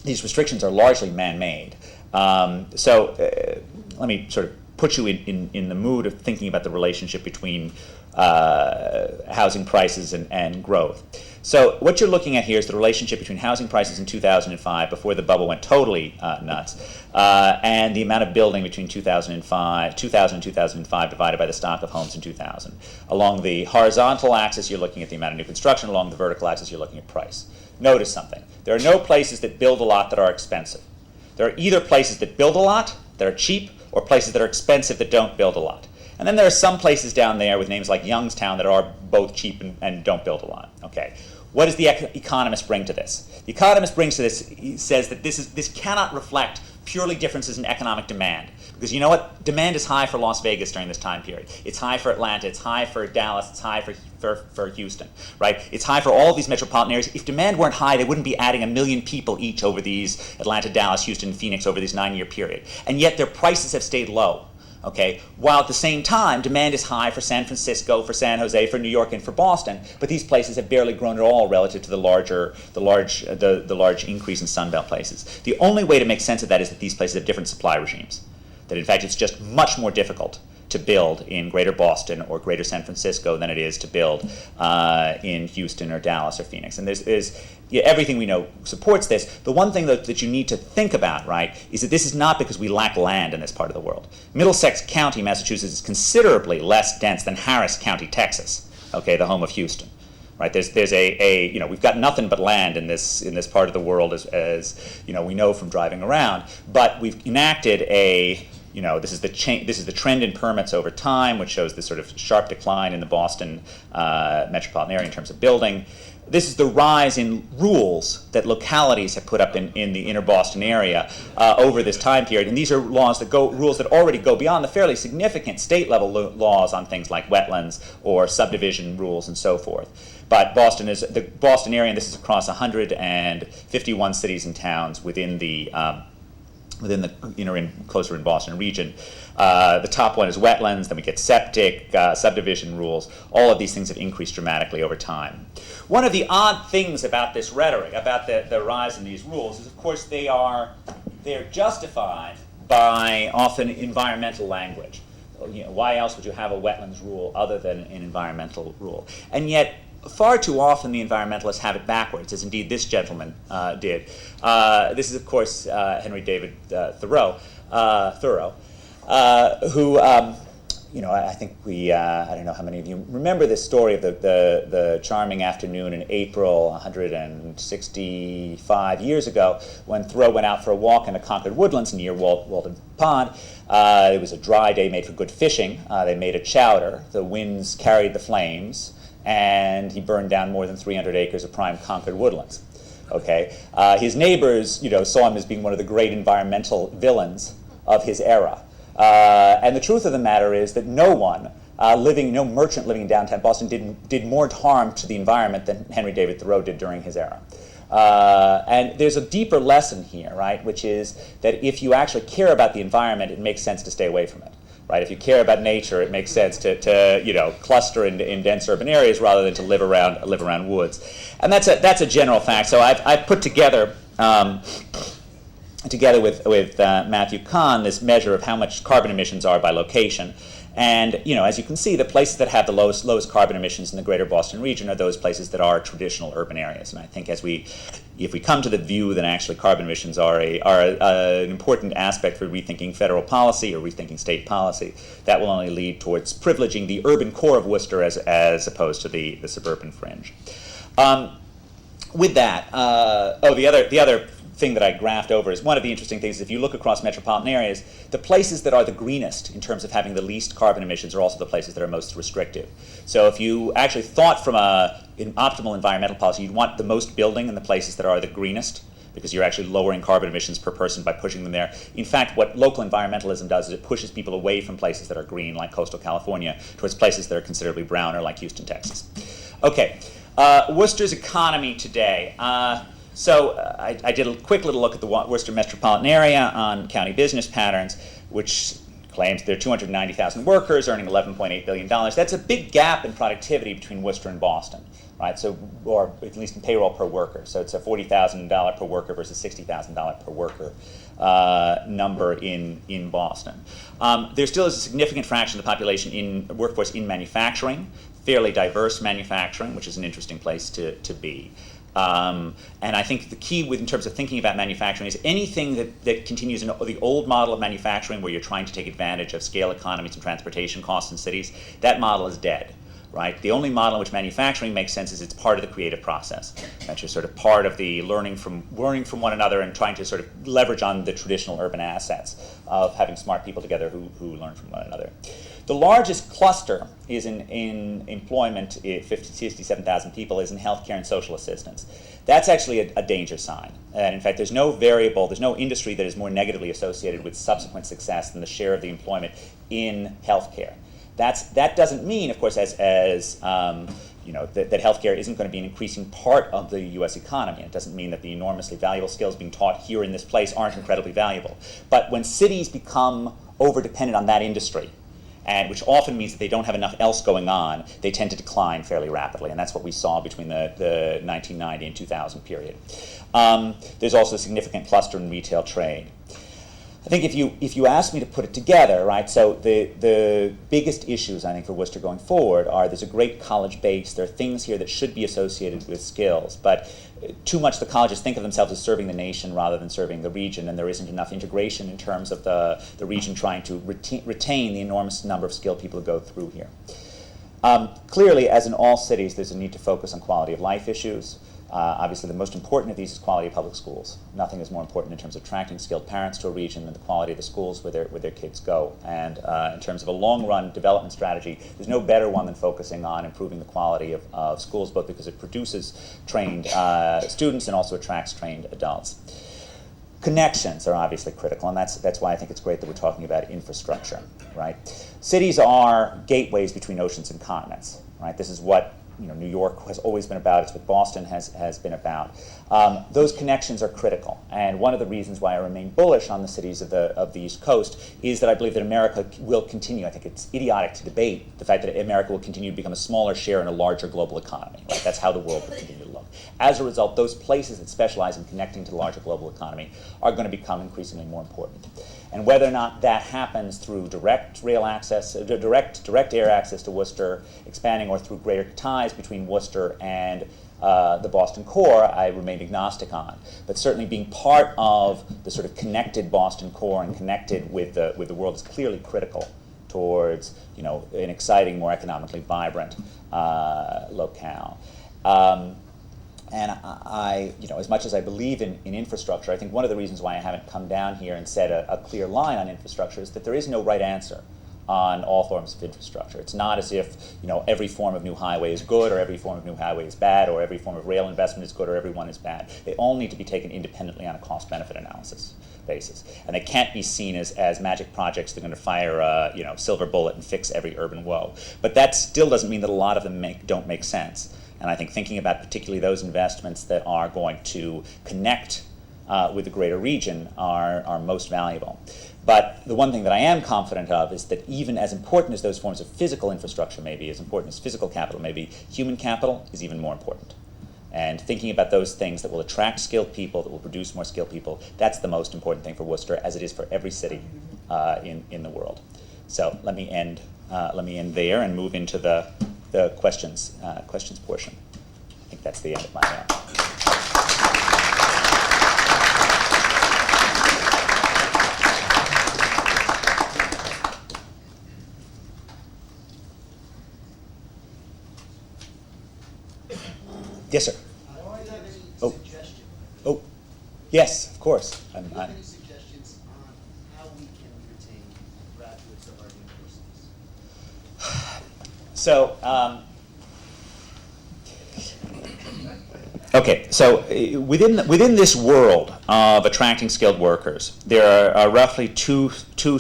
These restrictions are largely man-made. So let me sort of put you in the mood of thinking about the relationship between housing prices and growth. So what you're looking at here is the relationship between housing prices in 2005, before the bubble went totally nuts, and the amount of building between 2000 and 2005 divided by the stock of homes in 2000. Along the horizontal axis, you're looking at the amount of new construction. Along the vertical axis, you're looking at price. Notice something. There are no places that build a lot that are expensive. There are either places that build a lot, that are cheap, or places that are expensive that don't build a lot. And then there are some places down there with names like Youngstown that are both cheap and don't build a lot. Okay. What does the economist bring to this? The economist brings to this, he says that this cannot reflect purely differences in economic demand. Because you know what? Demand is high for Las Vegas during this time period. It's high for Atlanta. It's high for Dallas. It's high for Houston, right? It's high for all these metropolitan areas. If demand weren't high, they wouldn't be adding 1 million people each over these Atlanta, Dallas, Houston, Phoenix over this 9-year period. And yet their prices have stayed low. Okay, while at the same time, demand is high for San Francisco, for San Jose, for New York, and for Boston, but these places have barely grown at all relative to the large increase in Sunbelt places. The only way to make sense of that is that these places have different supply regimes. That in fact it's just much more difficult to build in Greater Boston or Greater San Francisco than it is to build in Houston or Dallas or Phoenix. And everything we know supports this. The one thing that you need to think about, right, is that this is not because we lack land in this part of the world. Middlesex County, Massachusetts, is considerably less dense than Harris County, Texas, okay, the home of Houston. Right, there's we've got nothing but land in this part of the world as we know from driving around, but we've enacted this is the trend in permits over time, which shows this sort of sharp decline in the Boston metropolitan area in terms of building. This is the rise in rules that localities have put up in the inner Boston area over this time period. And these are rules that already go beyond the fairly significant state-level laws on things like wetlands or subdivision rules and so forth. But the Boston area, and this is across 151 cities and towns within the inner and closer in Boston region. The top one is wetlands, then we get septic, subdivision rules. All of these things have increased dramatically over time. One of the odd things about this rhetoric, about the rise in these rules, is of course they are justified by often environmental language. Why else would you have a wetlands rule other than an environmental rule? And yet, far too often the environmentalists have it backwards, as indeed this gentleman did. This is, of course, Henry David Thoreau, who, I think I don't know how many of you remember this story of the charming afternoon in April 165 years ago when Thoreau went out for a walk in the Concord woodlands near Walden Pond. It was a dry day made for good fishing. They made a chowder. The winds carried the flames, and he burned down more than 300 acres of prime Concord woodlands. Okay, his neighbors, saw him as being one of the great environmental villains of his era. And the truth of the matter is that no merchant living in downtown Boston did more harm to the environment than Henry David Thoreau did during his era. And there's a deeper lesson here, right, which is that if you actually care about the environment, it makes sense to stay away from it. Right? If you care about nature, it makes sense to cluster in dense urban areas rather than to live around woods, and that's a general fact. So I've put together with Matthew Kahn this measure of how much carbon emissions are by location, And as you can see, the places that have the lowest carbon emissions in the greater Boston region are those places that are traditional urban areas. And I think if we come to the view that actually carbon emissions are an important aspect for rethinking federal policy or rethinking state policy, that will only lead towards privileging the urban core of Worcester as opposed to the suburban fringe. With that, the other thing that I graphed over is one of the interesting things. If you look across metropolitan areas, the places that are the greenest in terms of having the least carbon emissions are also the places that are most restrictive. So if you actually thought from an optimal environmental policy, you'd want the most building in the places that are the greenest, because you're actually lowering carbon emissions per person by pushing them there. In fact, what local environmentalism does is it pushes people away from places that are green, like coastal California, towards places that are considerably browner, like Houston, Texas. Okay, Worcester's economy today. So I did a quick little look at the Worcester metropolitan area on county business patterns, which claims there are 290,000 workers earning $11.8 billion. That's a big gap in productivity between Worcester and Boston, right? So, or at least in payroll per worker. So it's a $40,000 per worker versus $60,000 per worker number in Boston. There still is a significant fraction of the population in workforce in manufacturing, fairly diverse manufacturing, which is an interesting place to be. And I think the key in terms of thinking about manufacturing is anything that continues in the old model of manufacturing where you're trying to take advantage of scale economies and transportation costs in cities, that model is dead, right? The only model in which manufacturing makes sense is it's part of the creative process. That's just sort of part of the learning from one another and trying to sort of leverage on the traditional urban assets of having smart people together who learn from one another. The largest cluster is in employment, 57,000 people, is in healthcare and social assistance. That's actually a danger sign. And in fact, there's no industry that is more negatively associated with subsequent success than the share of the employment in healthcare. That doesn't mean, of course, that healthcare isn't going to be an increasing part of the U.S. economy. It doesn't mean that the enormously valuable skills being taught here in this place aren't incredibly valuable. But when cities become over-dependent on that industry, and which often means that they don't have enough else going on, they tend to decline fairly rapidly. And that's what we saw between the 1990 and 2000 period. There's also a significant cluster in retail trade. I think if you ask me to put it together, right, so the biggest issues, I think, for Worcester going forward are there's a great college base. There are things here that should be associated with skills, but too much the colleges think of themselves as serving the nation rather than serving the region, and there isn't enough integration in terms of the region trying to retain the enormous number of skilled people who go through here. Clearly, as in all cities, there's a need to focus on quality of life issues. Obviously, the most important of these is quality of public schools. Nothing is more important in terms of attracting skilled parents to a region than the quality of the schools where their kids go. And in terms of a long-run development strategy, there's no better one than focusing on improving the quality of schools, both because it produces trained students and also attracts trained adults. Connections are obviously critical, and that's why I think it's great that we're talking about infrastructure, right? Cities are gateways between oceans and continents, right? This is what New York has always been about. It's what Boston has been about. Those connections are critical, and one of the reasons why I remain bullish on the cities of the East Coast is that I believe that America will continue. I think it's idiotic to debate the fact that America will continue to become a smaller share in a larger global economy. Right? That's how the world will continue to look. As a result, those places that specialize in connecting to the larger global economy are going to become increasingly more important. And whether or not that happens through direct rail access, direct air access to Worcester, expanding, or through greater ties between Worcester and the Boston core, I remain agnostic on. But certainly being part of the sort of connected Boston core and connected with the world is clearly critical towards an exciting, more economically vibrant locale. And I, as much as I believe in infrastructure, I think one of the reasons why I haven't come down here and set a clear line on infrastructure is that there is no right answer on all forms of infrastructure. It's not as if every form of new highway is good or every form of new highway is bad or every form of rail investment is good or every one is bad. They all need to be taken independently on a cost-benefit analysis basis. And they can't be seen as magic projects that are going to fire a silver bullet and fix every urban woe. But that still doesn't mean that a lot of them don't make sense. And I think thinking about particularly those investments that are going to connect with the greater region are most valuable. But the one thing that I am confident of is that even as important as those forms of physical infrastructure may be, as important as physical capital may be, human capital is even more important. And thinking about those things that will attract skilled people, that will produce more skilled people, that's the most important thing for Worcester, as it is for every city in the world. So let me end end there and move into the questions portion. I think that's the end of my. Yes, sir. Do you have any Oh. suggestions? Oh, yes, of course. Do you have any suggestions on how we can retain graduates of our universities? So, okay, so within this world of attracting skilled workers, there are roughly two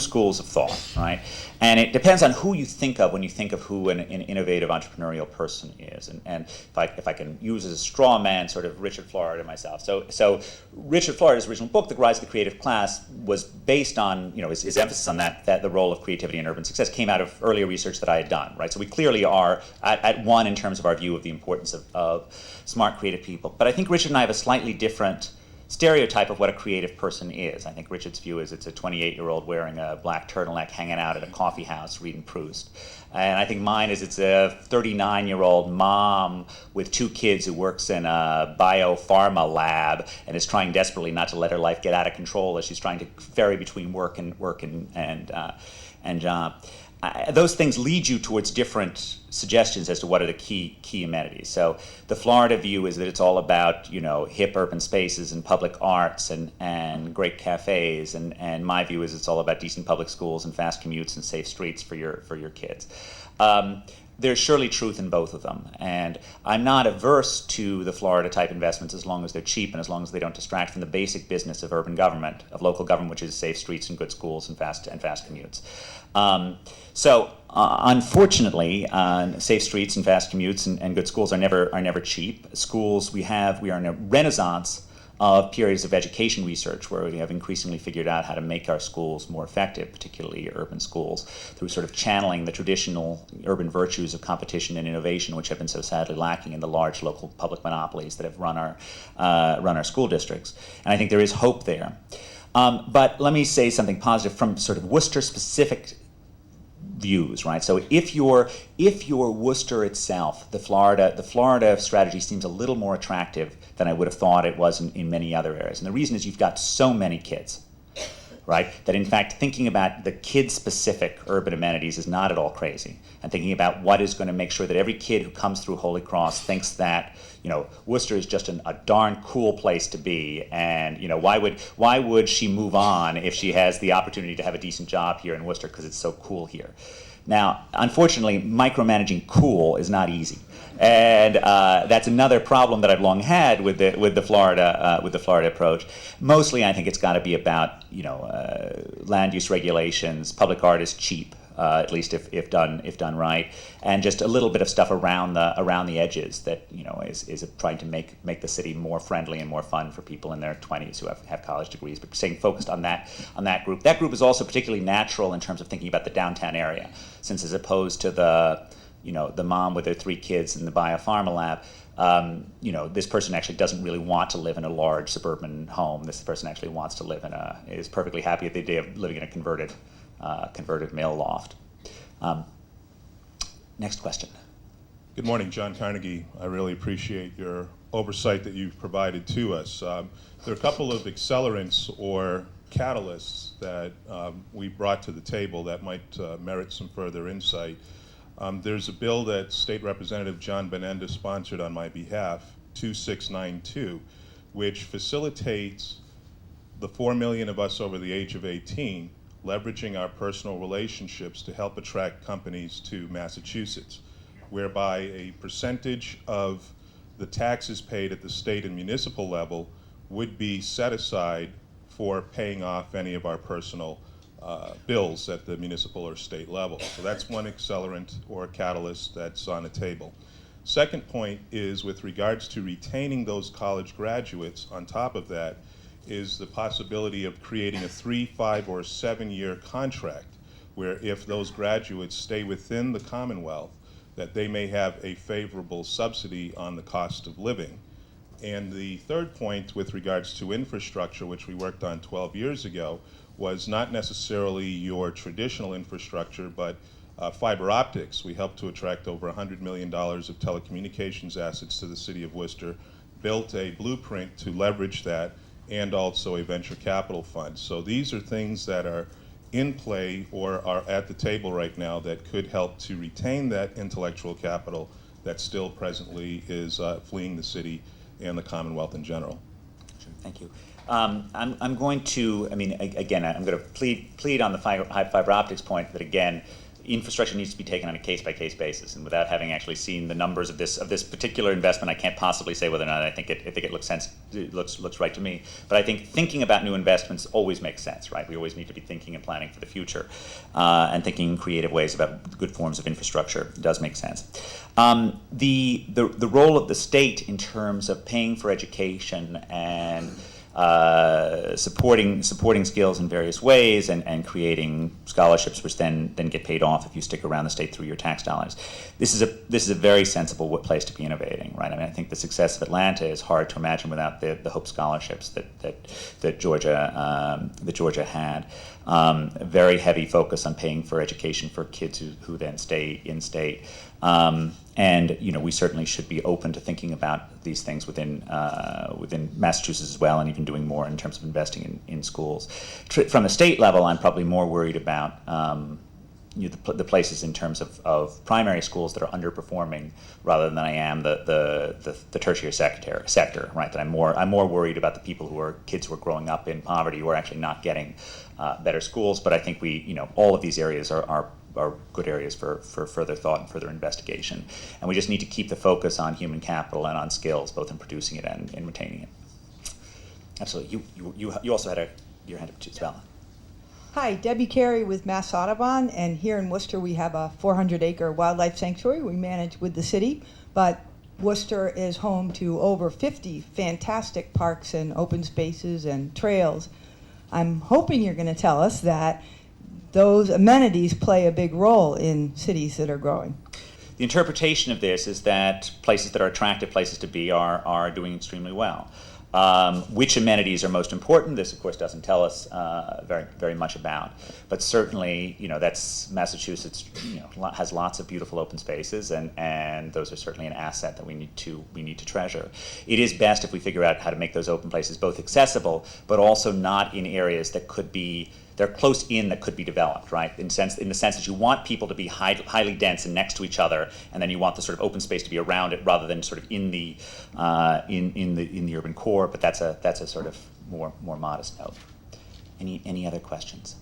schools of thought, right? And it depends on who you think of when you think of who an innovative entrepreneurial person is. And if I can use as a straw man sort of Richard Florida myself. So Richard Florida's original book, The Rise of the Creative Class, was based on, his emphasis on that the role of creativity in urban success came out of earlier research that I had done, right? So we clearly are at one in terms of our view of the importance of smart, creative people. But I think Richard and I have a slightly different stereotype of what a creative person is. I think Richard's view is it's a 28-year-old wearing a black turtleneck hanging out at a coffee house reading Proust. And I think mine is it's a 39-year-old mom with 2 kids who works in a biopharma lab and is trying desperately not to let her life get out of control as she's trying to vary between work and job. Those things lead you towards different suggestions as to what are the key amenities. So the Florida view is that it's all about hip urban spaces and public arts and great cafes, and my view is it's all about decent public schools and fast commutes and safe streets for your kids. There's surely truth in both of them, and I'm not averse to the Florida type investments as long as they're cheap and as long as they don't distract from the basic business of urban government, of local government, which is safe streets and good schools and fast commutes. Unfortunately, safe streets and fast commutes and good schools are never cheap. Schools we are in a renaissance of periods of education research where we have increasingly figured out how to make our schools more effective, particularly urban schools, through sort of channeling the traditional urban virtues of competition and innovation, which have been so sadly lacking in the large local public monopolies that have run our school districts. And I think there is hope there. But let me say something positive from sort of Worcester-specific views, right? So if you're Worcester itself, the Florida strategy seems a little more attractive than I would have thought it was in many other areas. And the reason is you've got so many kids, right? That in fact thinking about the kid-specific urban amenities is not at all crazy. And thinking about what is going to make sure that every kid who comes through Holy Cross thinks that Worcester is just a darn cool place to be, and why would she move on if she has the opportunity to have a decent job here in Worcester because it's so cool here? Now, unfortunately, micromanaging cool is not easy, and that's another problem that I've long had with the Florida approach. Mostly, I think it's got to be about land use regulations. Public art is cheap. At least if done right, and just a little bit of stuff around the edges that is trying to make the city more friendly and more fun for people in their 20s who have college degrees. But staying focused on that group. That group is also particularly natural in terms of thinking about the downtown area, since as opposed to the mom with her 3 kids in the biopharma lab. This person actually doesn't really want to live in a large suburban home. This person actually wants to live is perfectly happy at the idea of living in a converted mail loft. Next question. Good morning, John Carnegie. I really appreciate your oversight that you've provided to us. There are a couple of accelerants or catalysts that we brought to the table that might merit some further insight. There's a bill that State Representative John Benenda sponsored on my behalf, 2692, which facilitates the 4 million of us over the age of 18 leveraging our personal relationships to help attract companies to Massachusetts, whereby a percentage of the taxes paid at the state and municipal level would be set aside for paying off any of our personal bills at the municipal or state level. So that's one accelerant or catalyst that's on the table. Second point is with regards to retaining those college graduates. On top of that is the possibility of creating a 3, 5, or 7-year contract where if those graduates stay within the Commonwealth, that they may have a favorable subsidy on the cost of living. And the third point with regards to infrastructure, which we worked on 12 years ago, was not necessarily your traditional infrastructure, but Fiber optics, we helped to attract over $100 million of telecommunications assets to the city of Worcester, built a blueprint to leverage that, and also a venture capital fund. So these are things that are in play or are at the table right now that could help to retain that intellectual capital that still presently is fleeing the city and the Commonwealth in general. Sure, thank you. I'm going to, I mean, again, I'm going to plead on the fiber optics point that, again, infrastructure needs to be taken on a case-by-case basis, and without having actually seen the numbers of this particular investment, I can't possibly say whether or not I think it looks right to me. But I think thinking about new investments always makes sense, right? We always need to be thinking and planning for the future, and thinking in creative ways about good forms of infrastructure does make sense. The role of the state in terms of paying for education and supporting skills in various ways and creating scholarships which then get paid off if you stick around the state through your tax dollars. This is a very sensible place to be innovating, right? I mean, I think the success of Atlanta is hard to imagine without the Hope scholarships that Georgia had. A very heavy focus on paying for education for kids who then stay in state. And we certainly should be open to thinking about these things within Massachusetts as well, and even doing more in terms of investing in schools. From the state level, I'm probably more worried about the places in terms of primary schools that are underperforming, rather than I am the tertiary sector, right? That I'm more worried about the kids who are growing up in poverty who are actually not getting better schools. But I think all of these areas are good areas for further thought and further investigation. And we just need to keep the focus on human capital and on skills, both in producing it and in retaining it. Absolutely. You also had your hand up too, as well. Hi, Debbie Carey with Mass Audubon, and here in Worcester we have a 400-acre wildlife sanctuary we manage with the city, but Worcester is home to over 50 fantastic parks and open spaces and trails. I'm hoping you're going to tell us that those amenities play a big role in cities that are growing. The interpretation of this is that places that are attractive places to be are doing extremely well. Which amenities are most important? This, of course, doesn't tell us very, very much about. But certainly, that's Massachusetts. Has lots of beautiful open spaces, and those are certainly an asset that we need to treasure. It is best if we figure out how to make those open places both accessible, but also not in areas that could be. They're close in that could be developed, right? In the sense that you want people to be highly dense and next to each other, and then you want the sort of open space to be around it rather than sort of in the urban core. But that's a sort of more modest note. Any other questions?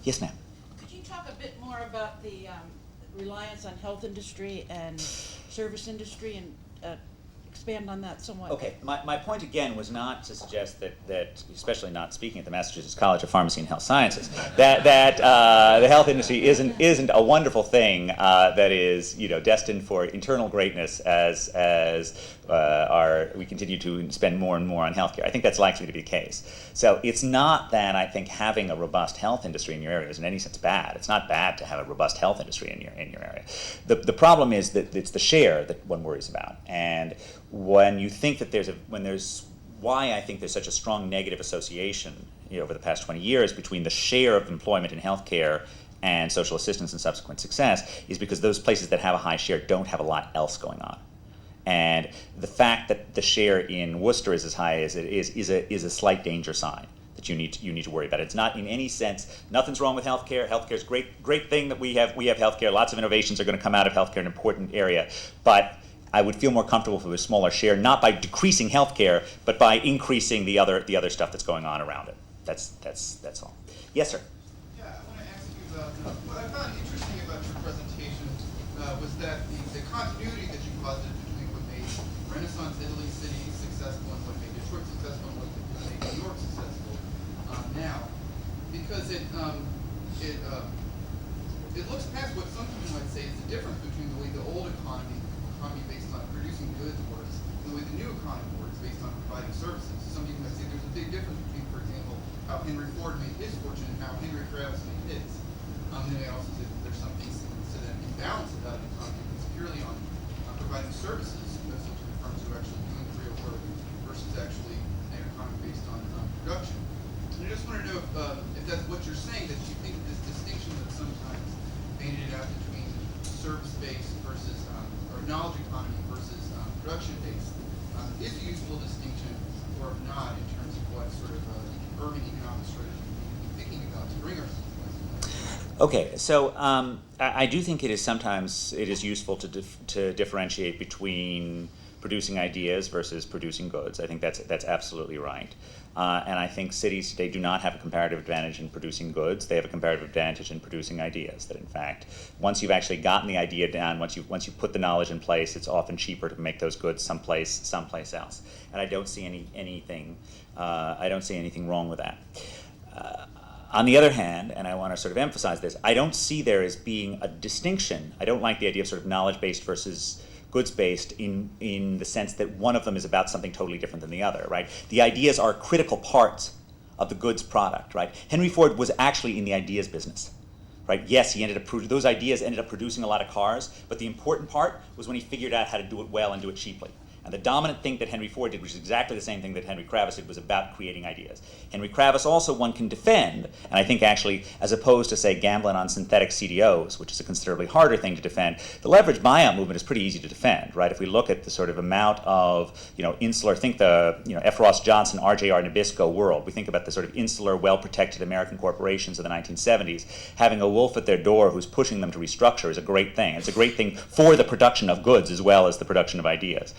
Yes, ma'am. Could you talk a bit more about the reliance on health industry and service industry and expand on that somewhat? Okay, my point again was not to suggest that especially not speaking at the Massachusetts College of Pharmacy and Health Sciences, that the health industry isn't a wonderful thing that is destined for internal greatness as we continue to spend more and more on healthcare. I think that's likely to be the case. So it's not that I think having a robust health industry in your area is in any sense bad. It's not bad to have a robust health industry in your area. The problem is that it's the share that one worries about. And when you think that why I think there's such a strong negative association over the past 20 years between the share of employment in healthcare and social assistance and subsequent success is because those places that have a high share don't have a lot else going on. And the fact that the share in Worcester is as high as it is a slight danger sign that you need to worry about. It's not in any sense, nothing's wrong with healthcare. Healthcare is great thing that we have healthcare. Lots of innovations are going to come out of healthcare, an important area. But I would feel more comfortable with a smaller share, not by decreasing healthcare, but by increasing the other stuff that's going on around it. That's all. Yes, sir. Yeah, I want to ask you about what I found interesting about your presentation was that the continuity that you posited between what made Renaissance Italy City successful and what made Detroit successful and what made New York successful now, because it looks past what some people might say is the difference between the way the old economy based on producing goods works and the way the new economy works based on providing services. Some people might say there's a big difference between, for example, how Henry Ford made his fortune and how Henry Kraus made his. Then they also say that there's some things that an imbalance about an economy that's purely on providing services, essentially the firms who are actually doing the real work versus actually an economy based on production. And I just want to know if that's what you're saying, that you think this distinction that sometimes knowledge-based versus, or knowledge economy versus production-based is a useful distinction or not in terms of what sort of urban economic strategy we be thinking about to bring ourselves to that. Okay, so I do think it is sometimes useful to differentiate between producing ideas versus producing goods. I think that's absolutely right. And I think cities today do not have a comparative advantage in producing goods. They have a comparative advantage in producing ideas. That in fact, once you've actually gotten the idea down, once you put the knowledge in place, it's often cheaper to make those goods someplace else. And I don't see anything wrong with that. On the other hand, and I want to sort of emphasize this, I don't see there as being a distinction. I don't like the idea of sort of knowledge-based versus goods-based in the sense that one of them is about something totally different than the other, right? The ideas are critical parts of the goods product, right? Henry Ford was actually in the ideas business, right? Yes, those ideas ended up producing a lot of cars, but the important part was when he figured out how to do it well and do it cheaply. And the dominant thing that Henry Ford did, which is exactly the same thing that Henry Kravis did, was about creating ideas. Henry Kravis also one can defend, and I think actually, as opposed to, say, gambling on synthetic CDOs, which is a considerably harder thing to defend, the leveraged buyout movement is pretty easy to defend, right? If we look at the sort of amount of, insular, think the, F. Ross Johnson, RJR Nabisco world, we think about the sort of insular, well-protected American corporations of the 1970s, having a wolf at their door who's pushing them to restructure is a great thing. It's a great thing for the production of goods as well as the production of ideas.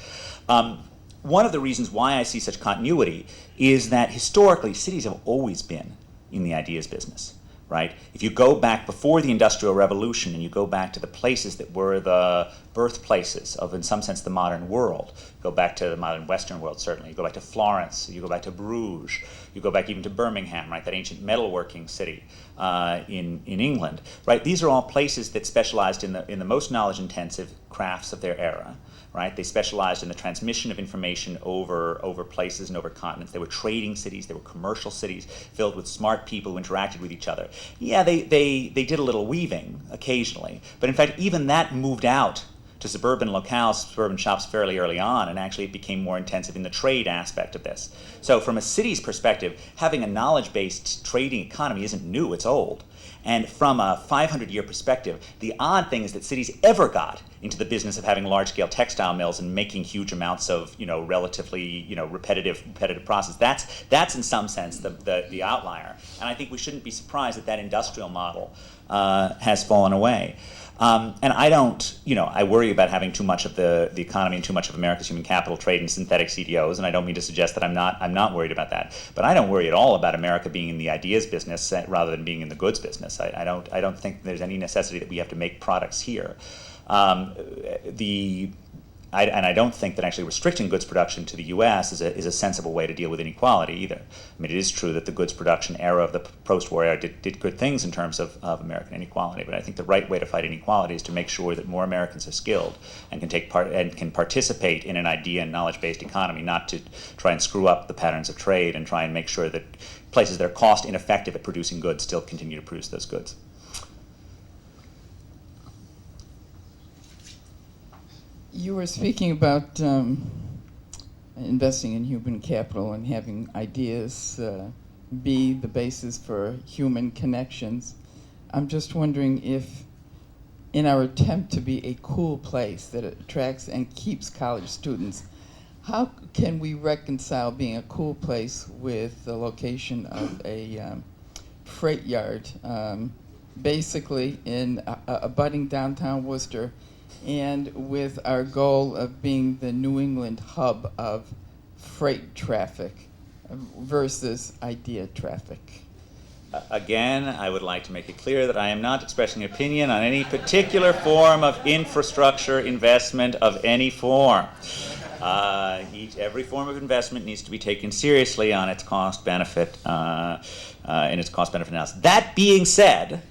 One of the reasons why I see such continuity is that historically cities have always been in the ideas business, right? If you go back before the Industrial Revolution and you go back to the places that were the birthplaces of, in some sense, the modern world, go back to the modern Western world, certainly. You go back to Florence, you go back to Bruges, you go back even to Birmingham, right, that ancient metalworking city in England, right? These are all places that specialized in the most knowledge-intensive crafts of their era. Right? They specialized in the transmission of information over places and over continents. They were trading cities. They were commercial cities filled with smart people who interacted with each other. Yeah, they did a little weaving occasionally, but in fact, even that moved out to suburban locales, suburban shops fairly early on, and actually it became more intensive in the trade aspect of this. So from a city's perspective, having a knowledge-based trading economy isn't new, it's old. And from a 500-year perspective, the odd thing is that cities ever got into the business of having large-scale textile mills and making huge amounts of, relatively, repetitive process. That's in some sense the outlier. And I think we shouldn't be surprised that industrial model has fallen away. And I don't, I worry about having too much of the economy and too much of America's human capital trade in synthetic CDOs, and I don't mean to suggest that I'm not worried about that. But I don't worry at all about America being in the ideas business rather than being in the goods business. I don't think there's any necessity that we have to make products here. I don't think that actually restricting goods production to the U.S. is a sensible way to deal with inequality either. I mean, it is true that the goods production era of the post-war era did good things in terms of American inequality, but I think the right way to fight inequality is to make sure that more Americans are skilled and can take part and can participate in an idea and knowledge-based economy, not to try and screw up the patterns of trade and try and make sure that places that are cost ineffective at producing goods still continue to produce those goods. You were speaking about investing in human capital and having ideas be the basis for human connections. I'm just wondering if, in our attempt to be a cool place that attracts and keeps college students, how can we reconcile being a cool place with the location of a freight yard, basically in abutting downtown Worcester, and with our goal of being the New England hub of freight traffic versus idea traffic? Again, I would like to make it clear that I am not expressing an opinion on any particular form of infrastructure investment of any form. Every form of investment needs to be taken seriously on its cost-benefit in its cost-benefit analysis. That being said,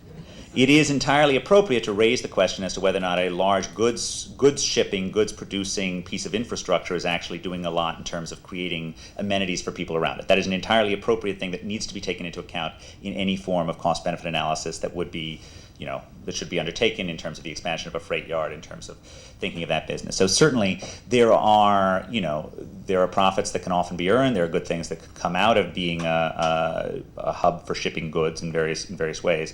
it is entirely appropriate to raise the question as to whether or not a large goods shipping, goods producing piece of infrastructure is actually doing a lot in terms of creating amenities for people around it. That is an entirely appropriate thing that needs to be taken into account in any form of cost-benefit analysis that would be, that should be undertaken in terms of the expansion of a freight yard, in terms of thinking of that business. So certainly there are profits that can often be earned. There are good things that could come out of being a hub for shipping goods in various ways.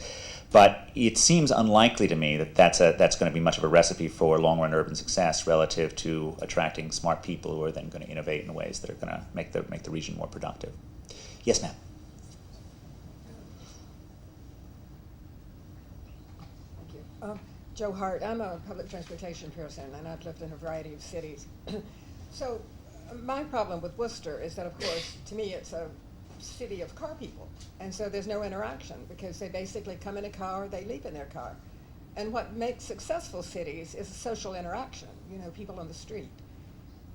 But it seems unlikely to me that that's going to be much of a recipe for long-run urban success relative to attracting smart people who are then going to innovate in ways that are going to make the region more productive. Yes, ma'am. Joe Hart. I'm a public transportation person, and I've lived in a variety of cities. So my problem with Worcester is that, of course, to me it's a city of car people. And so there's no interaction because they basically come in a car, they leave in their car. And what makes successful cities is social interaction, you know, people on the street.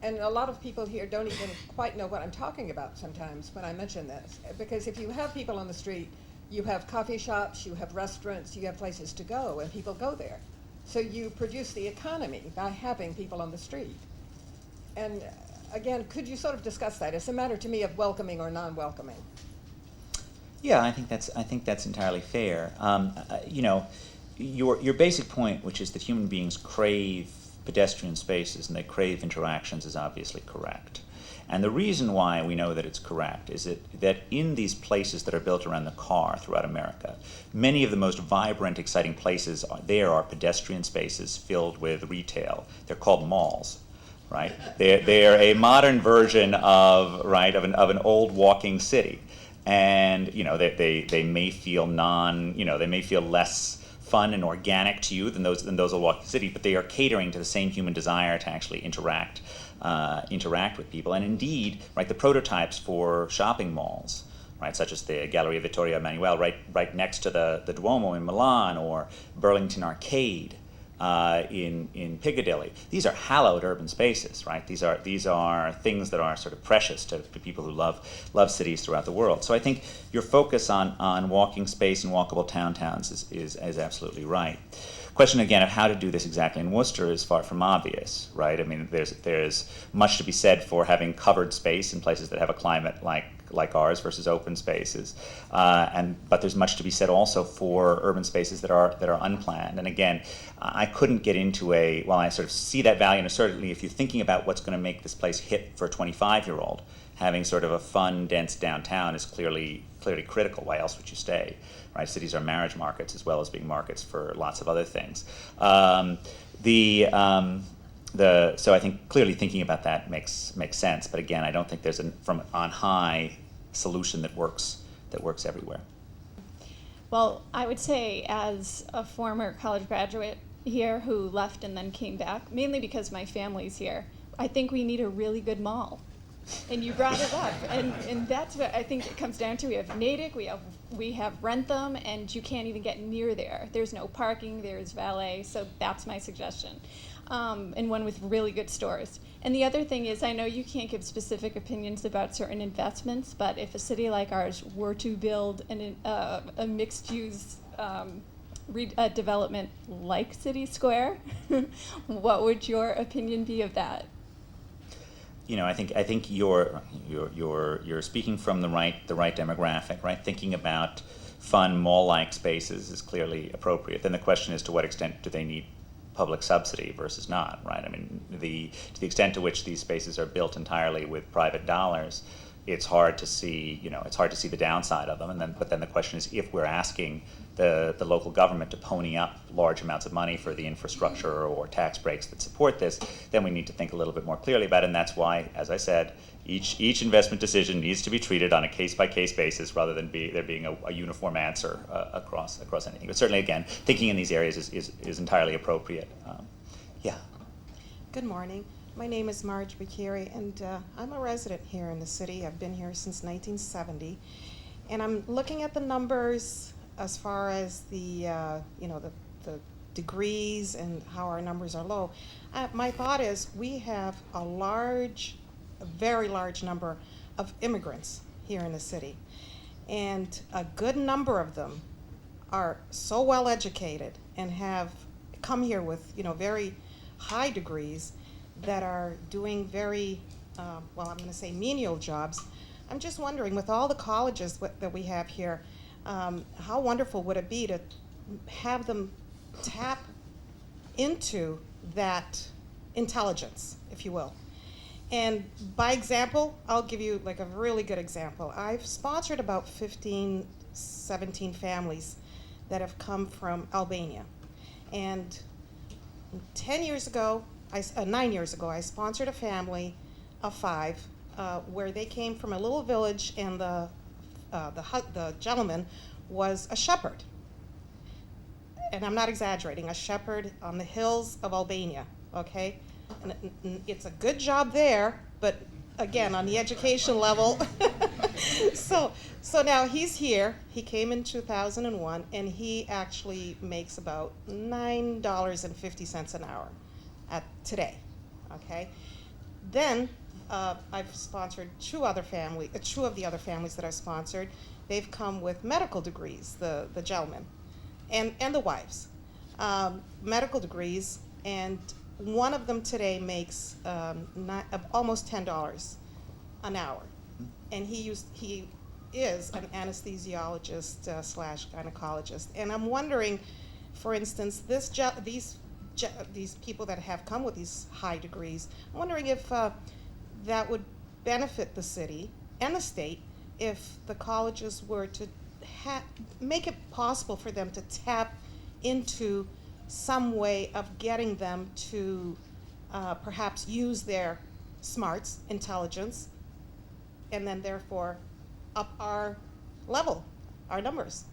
And a lot of people here don't even quite know what I'm talking about sometimes when I mention this. Because if you have people on the street, you have coffee shops, you have restaurants, you have places to go, and people go there. So you produce the economy by having people on the street. And again, could you sort of discuss that? It's a matter to me of welcoming or non-welcoming. Yeah, I think that's entirely fair. You know, your basic point, which is that human beings crave pedestrian spaces and they crave interactions, is obviously correct. And the reason why we know that it's correct is that in these places that are built around the car throughout America, many of the most vibrant, exciting places are pedestrian spaces filled with retail. They're called malls, right? They're a modern version of an old walking city, and you know they may feel they may feel less fun and organic to you than those of walking city, but they are catering to the same human desire to actually interact with people. And indeed, right, the prototypes for shopping malls, right, such as the Galleria Vittorio Emanuele, right next to the Duomo in Milan, or Burlington Arcade in Piccadilly. These are hallowed urban spaces, right? These are things that are sort of precious to people who love cities throughout the world. So I think your focus on walking space and walkable towns is absolutely right. Question again of how to do this exactly in Worcester is far from obvious, right? I mean, there's much to be said for having covered space in places that have a climate like ours versus open spaces, but there's much to be said also for urban spaces that are unplanned. And again, I couldn't get into while I sort of see that value, and certainly if you're thinking about what's going to make this place hit for a 25-year-old, having sort of a fun, dense downtown is clearly critical. Why else would you stay? Right? Cities are marriage markets as well as being markets for lots of other things. So I think clearly thinking about that makes sense. But again, I don't think there's from on high solution that works everywhere. Well, I would say as a former college graduate here who left and then came back, mainly because my family's here, I think we need a really good mall. And you brought it up, and that's what I think it comes down to. We have Natick, we have Rentham, and you can't even get near there. There's no parking, there's valet, so that's my suggestion. And one with really good stores. And the other thing is, I know you can't give specific opinions about certain investments, but if a city like ours were to build a mixed-use development like City Square, what would your opinion be of that? You know, I think you're speaking from the right demographic, right? Thinking about fun mall-like spaces is clearly appropriate. Then the question is, to what extent do they need public subsidy versus not, right? I mean, to the extent to which these spaces are built entirely with private dollars, it's hard to see the downside of them. But then the question is, if we're asking the local government to pony up large amounts of money for the infrastructure or tax breaks that support this, then we need to think a little bit more clearly about it. And that's why, as I said, each investment decision needs to be treated on a case-by-case basis rather than there being a uniform answer across anything. But certainly, again, thinking in these areas is entirely appropriate. Yeah. Good morning. My name is Marge Bicchieri, and I'm a resident here in the city. I've been here since 1970, and I'm looking at the numbers as far as the degrees and how our numbers are low. My thought is we have a very large number of immigrants here in the city, and a good number of them are so well educated and have come here with very high degrees that are doing very, I'm going to say menial jobs. I'm just wondering, with all the colleges that we have here, how wonderful would it be to have them tap into that intelligence, if you will. And by example, I'll give you like a really good example. I've sponsored about 15, 17 families that have come from Albania. And 9 years ago, I sponsored a family of 5 where they came from a little village, and the gentleman was a shepherd. And I'm not exaggerating, a shepherd on the hills of Albania, okay? And it's a good job there, but again, on the education level. So now he's here. He came in 2001, and he actually makes about $9.50 an hour today, okay? Then I've sponsored two of the other families that I've sponsored. They've come with medical degrees, the gentlemen, and the wives, medical degrees, and one of them today makes almost $10 an hour, and he is an anesthesiologist slash gynecologist. And I'm wondering, for instance, these people that have come with these high degrees, I'm wondering if that would benefit the city and the state if the colleges were to make it possible for them to tap into some way of getting them to perhaps use their smarts, intelligence, and then therefore up our level, our numbers.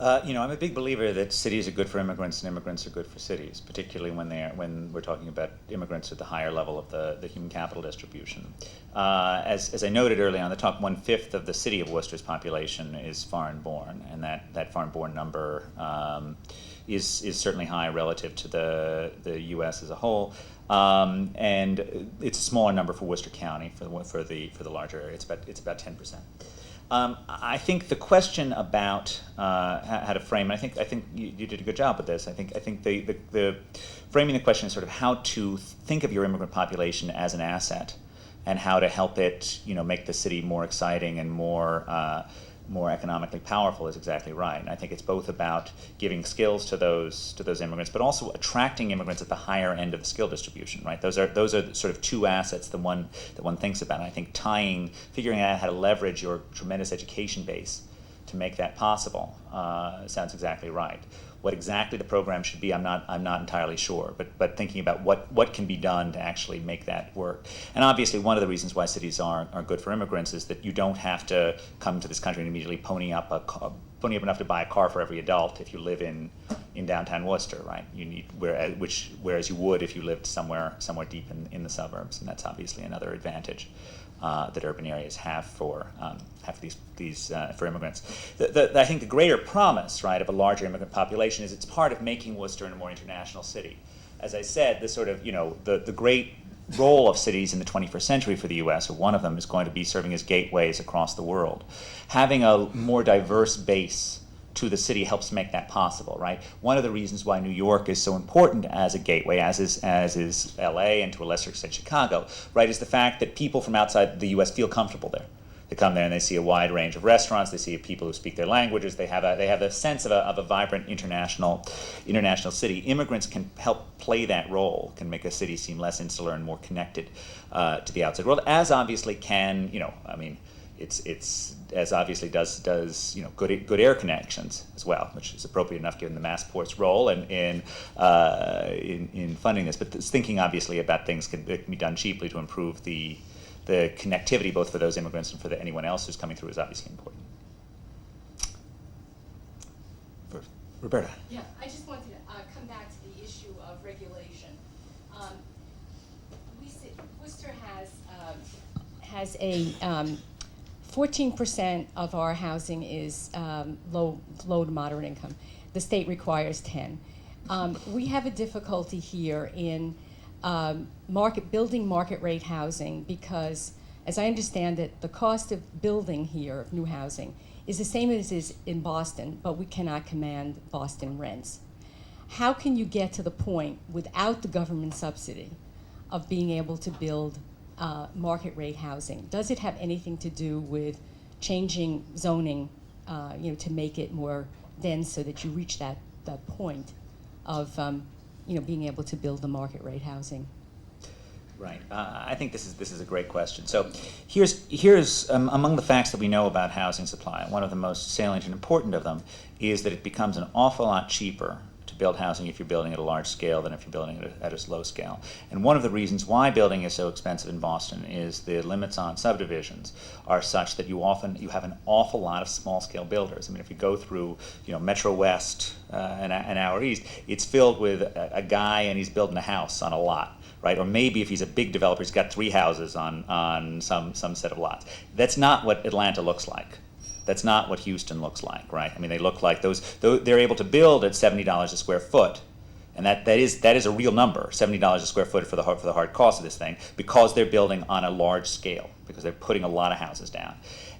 I'm a big believer that cities are good for immigrants and immigrants are good for cities, particularly when we're talking about immigrants at the higher level of the human capital distribution. As I noted earlier on the talk, 1/5 of the city of Worcester's population is foreign-born, and that foreign-born number is certainly high relative to the U.S. as a whole. And it's a smaller number for Worcester County for the larger area. It's about 10%. I think the question about how to frame, and I think you did a good job with this. I think the framing the question is sort of how to think of your immigrant population as an asset, and how to help it, make the city more exciting and more economically powerful is exactly right. And I think it's both about giving skills to those immigrants, but also attracting immigrants at the higher end of the skill distribution, right? Those are sort of two assets that one thinks about. And I think figuring out how to leverage your tremendous education base to make that possible sounds exactly right. What exactly the program should be, I'm not entirely sure, but thinking about what can be done to actually make that work. And obviously, one of the reasons why cities are good for immigrants is that you don't have to come to this country and immediately pony up enough to buy a car for every adult if you live in downtown Worcester, right? You need whereas you would if you lived somewhere deep in the suburbs, and that's obviously another advantage that urban areas have for immigrants. I think the greater promise, right, of a larger immigrant population is it's part of making Worcester a more international city. As I said, the sort of the great role of cities in the 21st century for the U.S., or one of them, is going to be serving as gateways across the world. Having a more diverse base to the city helps make that possible, right? One of the reasons why New York is so important as a gateway, as is LA, and to a lesser extent Chicago, right, is the fact that people from outside the U.S. feel comfortable there. They come there and they see a wide range of restaurants. They see people who speak their languages. They have a sense of a vibrant international city. Immigrants can help play that role, can make a city seem less insular and more connected to the outside world, as obviously can, it's as obviously does good air connections as well, which is appropriate enough given the Massport's role in funding this. But thinking obviously about things that can be done cheaply to improve the connectivity both for those immigrants and for anyone else who's coming through is obviously important. Roberta. Yeah, I just wanted to come back to the issue of regulation. Worcester has a 14% of our housing is low to moderate income. The state requires 10. We have a difficulty here in building market rate housing because, as I understand it, the cost of building here of new housing is the same as is in Boston, but we cannot command Boston rents. How can you get to the point without the government subsidy of being able to build market rate housing? Does it have anything to do with changing zoning, to make it more dense so that you reach that point of being able to build the market rate housing? Right. I think this is a great question. So here's among the facts that we know about housing supply, one of the most salient and important of them is that it becomes an awful lot cheaper to build housing if you're building at a large scale than if you're building it at a slow scale. And one of the reasons why building is so expensive in Boston is the limits on subdivisions are such that you have an awful lot of small scale builders. I mean, if you go through, Metro West and Hour East, it's filled with a guy and he's building a house on a lot. Right? Or maybe if he's a big developer, he's got 3 houses on some set of lots. That's not what Atlanta looks like. That's not what Houston looks like, right? I mean, they look like they're able to build at $70 a square foot, and that is a real number, $70 a square foot for the hard cost of this thing, because they're building on a large scale, because they're putting a lot of houses down.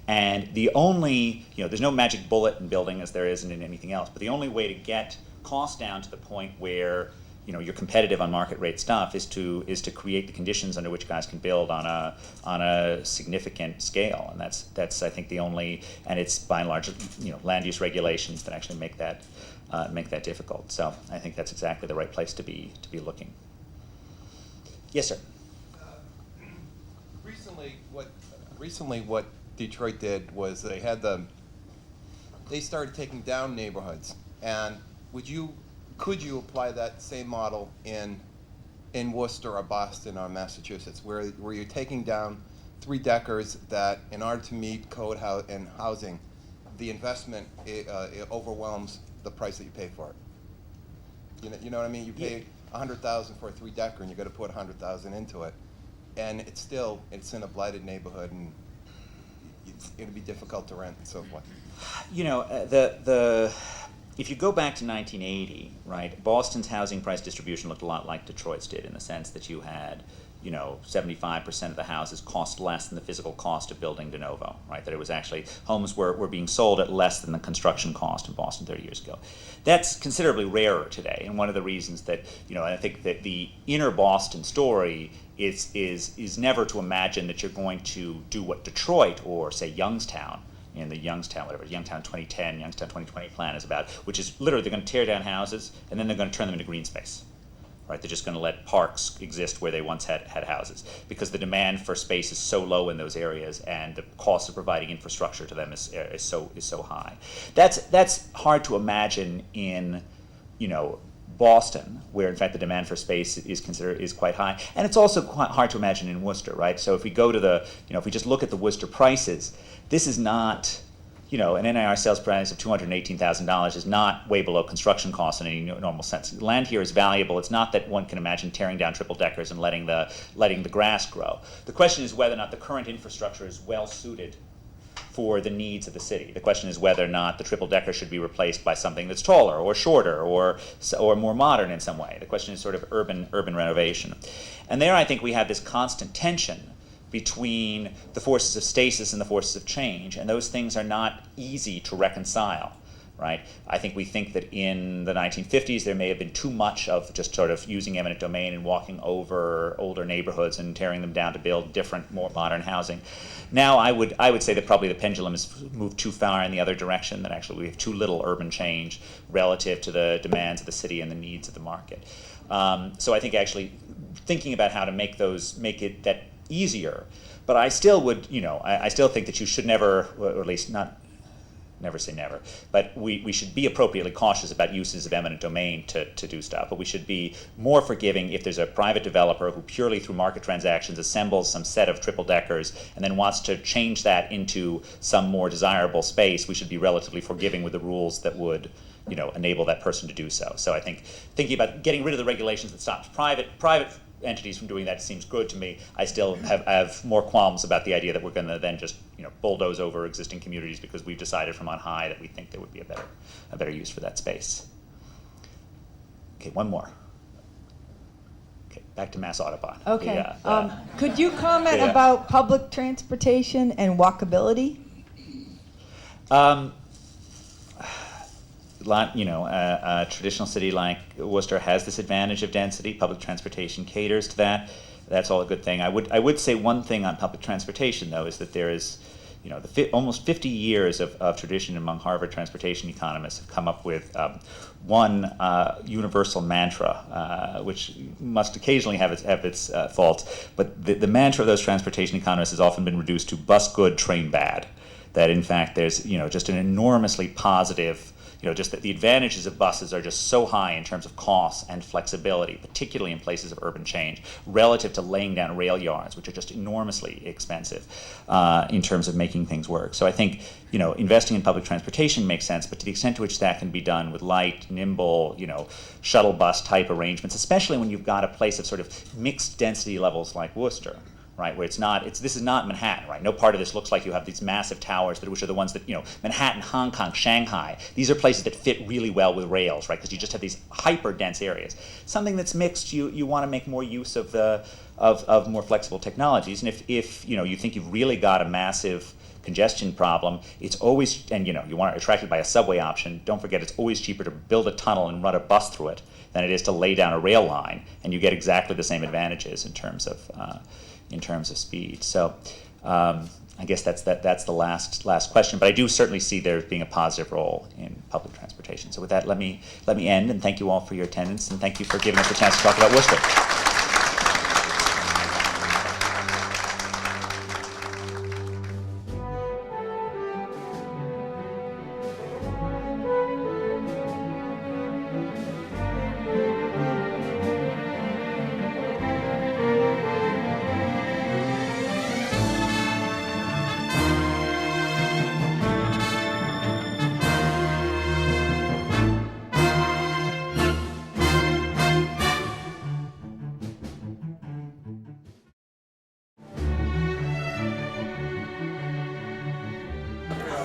And the only, there's no magic bullet in building as there isn't in anything else, but the only way to get costs down to the point where you're competitive on market rate stuff is to create the conditions under which guys can build on a significant scale, and that's I think the only, and it's by and large land use regulations that actually make that difficult. So I think that's exactly the right place to be looking. Yes, sir. Recently, what Detroit did was they started taking down neighborhoods, and could you apply that same model in Worcester or Boston or Massachusetts, where you're taking down 3-deckers that, in order to meet code and housing, the investment it overwhelms the price that you pay for it. You know what I mean? You pay $100,000 for a 3-decker, and you got to put $100,000 into it, and it's in a blighted neighborhood, and it's going to be difficult to rent and so forth. If you go back to 1980, right, Boston's housing price distribution looked a lot like Detroit's did in the sense that you had, 75% of the houses cost less than the physical cost of building de novo, right? That it was actually, homes were being sold at less than the construction cost in Boston 30 years ago. That's considerably rarer today, and one of the reasons that, I think that the inner Boston story is never to imagine that you're going to do what Detroit or, say, Youngstown, in the Youngstown 2010, Youngstown 2020 plan is about, which is literally they're going to tear down houses and then they're going to turn them into green space. Right? They're just going to let parks exist where they once had houses, because the demand for space is so low in those areas and the cost of providing infrastructure to them is so high. That's hard to imagine in Boston, where in fact the demand for space is quite high, and it's also quite hard to imagine in Worcester, right? So if we go to if we just look at the Worcester prices, this is not, an NIR sales price of $218,000 is not way below construction costs in any normal sense. Land here is valuable. It's not that one can imagine tearing down triple deckers and letting the grass grow. The question is whether or not the current infrastructure is well suited for the needs of the city. The question is whether or not the triple decker should be replaced by something that's taller or shorter or more modern in some way. The question is sort of urban renovation. And there I think we have this constant tension between the forces of stasis and the forces of change, and those things are not easy to reconcile. Right? I think we think that in the 1950s there may have been too much of just sort of using eminent domain and walking over older neighborhoods and tearing them down to build different, more modern housing. Now I would say that probably the pendulum has moved too far in the other direction, that actually we have too little urban change relative to the demands of the city and the needs of the market. So I think actually thinking about how to make it that easier, but I still would, I still think that you should never, or at least never say never, but we should be appropriately cautious about uses of eminent domain to do stuff, but we should be more forgiving if there's a private developer who purely through market transactions assembles some set of triple deckers and then wants to change that into some more desirable space. We should be relatively forgiving with the rules that would enable that person to do so. So I think thinking about getting rid of the regulations that stops private entities from doing that seems good to me. I still have more qualms about the idea that we're going to then just bulldoze over existing communities because we've decided from on high that we think there would be a better use for that space. Okay, one more. Okay, back to Mass Audubon. Okay. Could you comment about public transportation and walkability? A traditional city like Worcester has this advantage of density. Public transportation caters to that. That's all a good thing. I would say one thing on public transportation, though, is that there is, almost 50 years of tradition among Harvard transportation economists have come up with one universal mantra, which must occasionally have its faults. But the mantra of those transportation economists has often been reduced to bus good, train bad. That in fact there's just an enormously positive, just that the advantages of buses are just so high in terms of cost and flexibility, particularly in places of urban change, relative to laying down rail yards, which are just enormously expensive in terms of making things work. So I think investing in public transportation makes sense, but to the extent to which that can be done with light, nimble, shuttle bus type arrangements, especially when you've got a place of sort of mixed density levels like Worcester, right, where this is not Manhattan, right? No part of this looks like you have these massive towers, which are the ones that, Manhattan, Hong Kong, Shanghai, these are places that fit really well with rails, right? Because you just have these hyper dense areas. Something that's mixed, you want to make more use of of more flexible technologies. And if you think you've really got a massive congestion problem, it's always, and you want to attract it by a subway option, don't forget it's always cheaper to build a tunnel and run a bus through it than it is to lay down a rail line, and you get exactly the same advantages in terms of speed. So I guess that's the last question. But I do certainly see there being a positive role in public transportation. So with that, let me end, and thank you all for your attendance, and thank you for giving us a chance to talk about Worcester.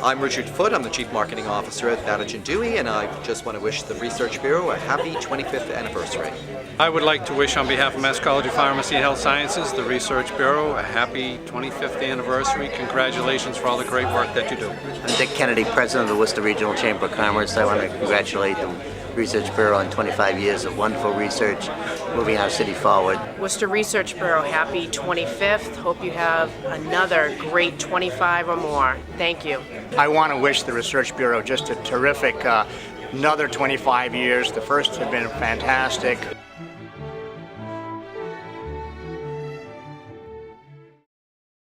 I'm Richard Foote. I'm the Chief Marketing Officer at Banach & Dewey, and I just want to wish the Research Bureau a happy 25th anniversary. I would like to wish on behalf of Mass College of Pharmacy and Health Sciences, the Research Bureau, a happy 25th anniversary. Congratulations for all the great work that you do. I'm Dick Kennedy, President of the Worcester Regional Chamber of Commerce. I want to congratulate the Research Bureau on 25 years of wonderful research, moving our city forward. Worcester Research Bureau, happy 25th. Hope you have another great 25 or more. Thank you. I want to wish the Research Bureau just a terrific another 25 years. The first have been fantastic.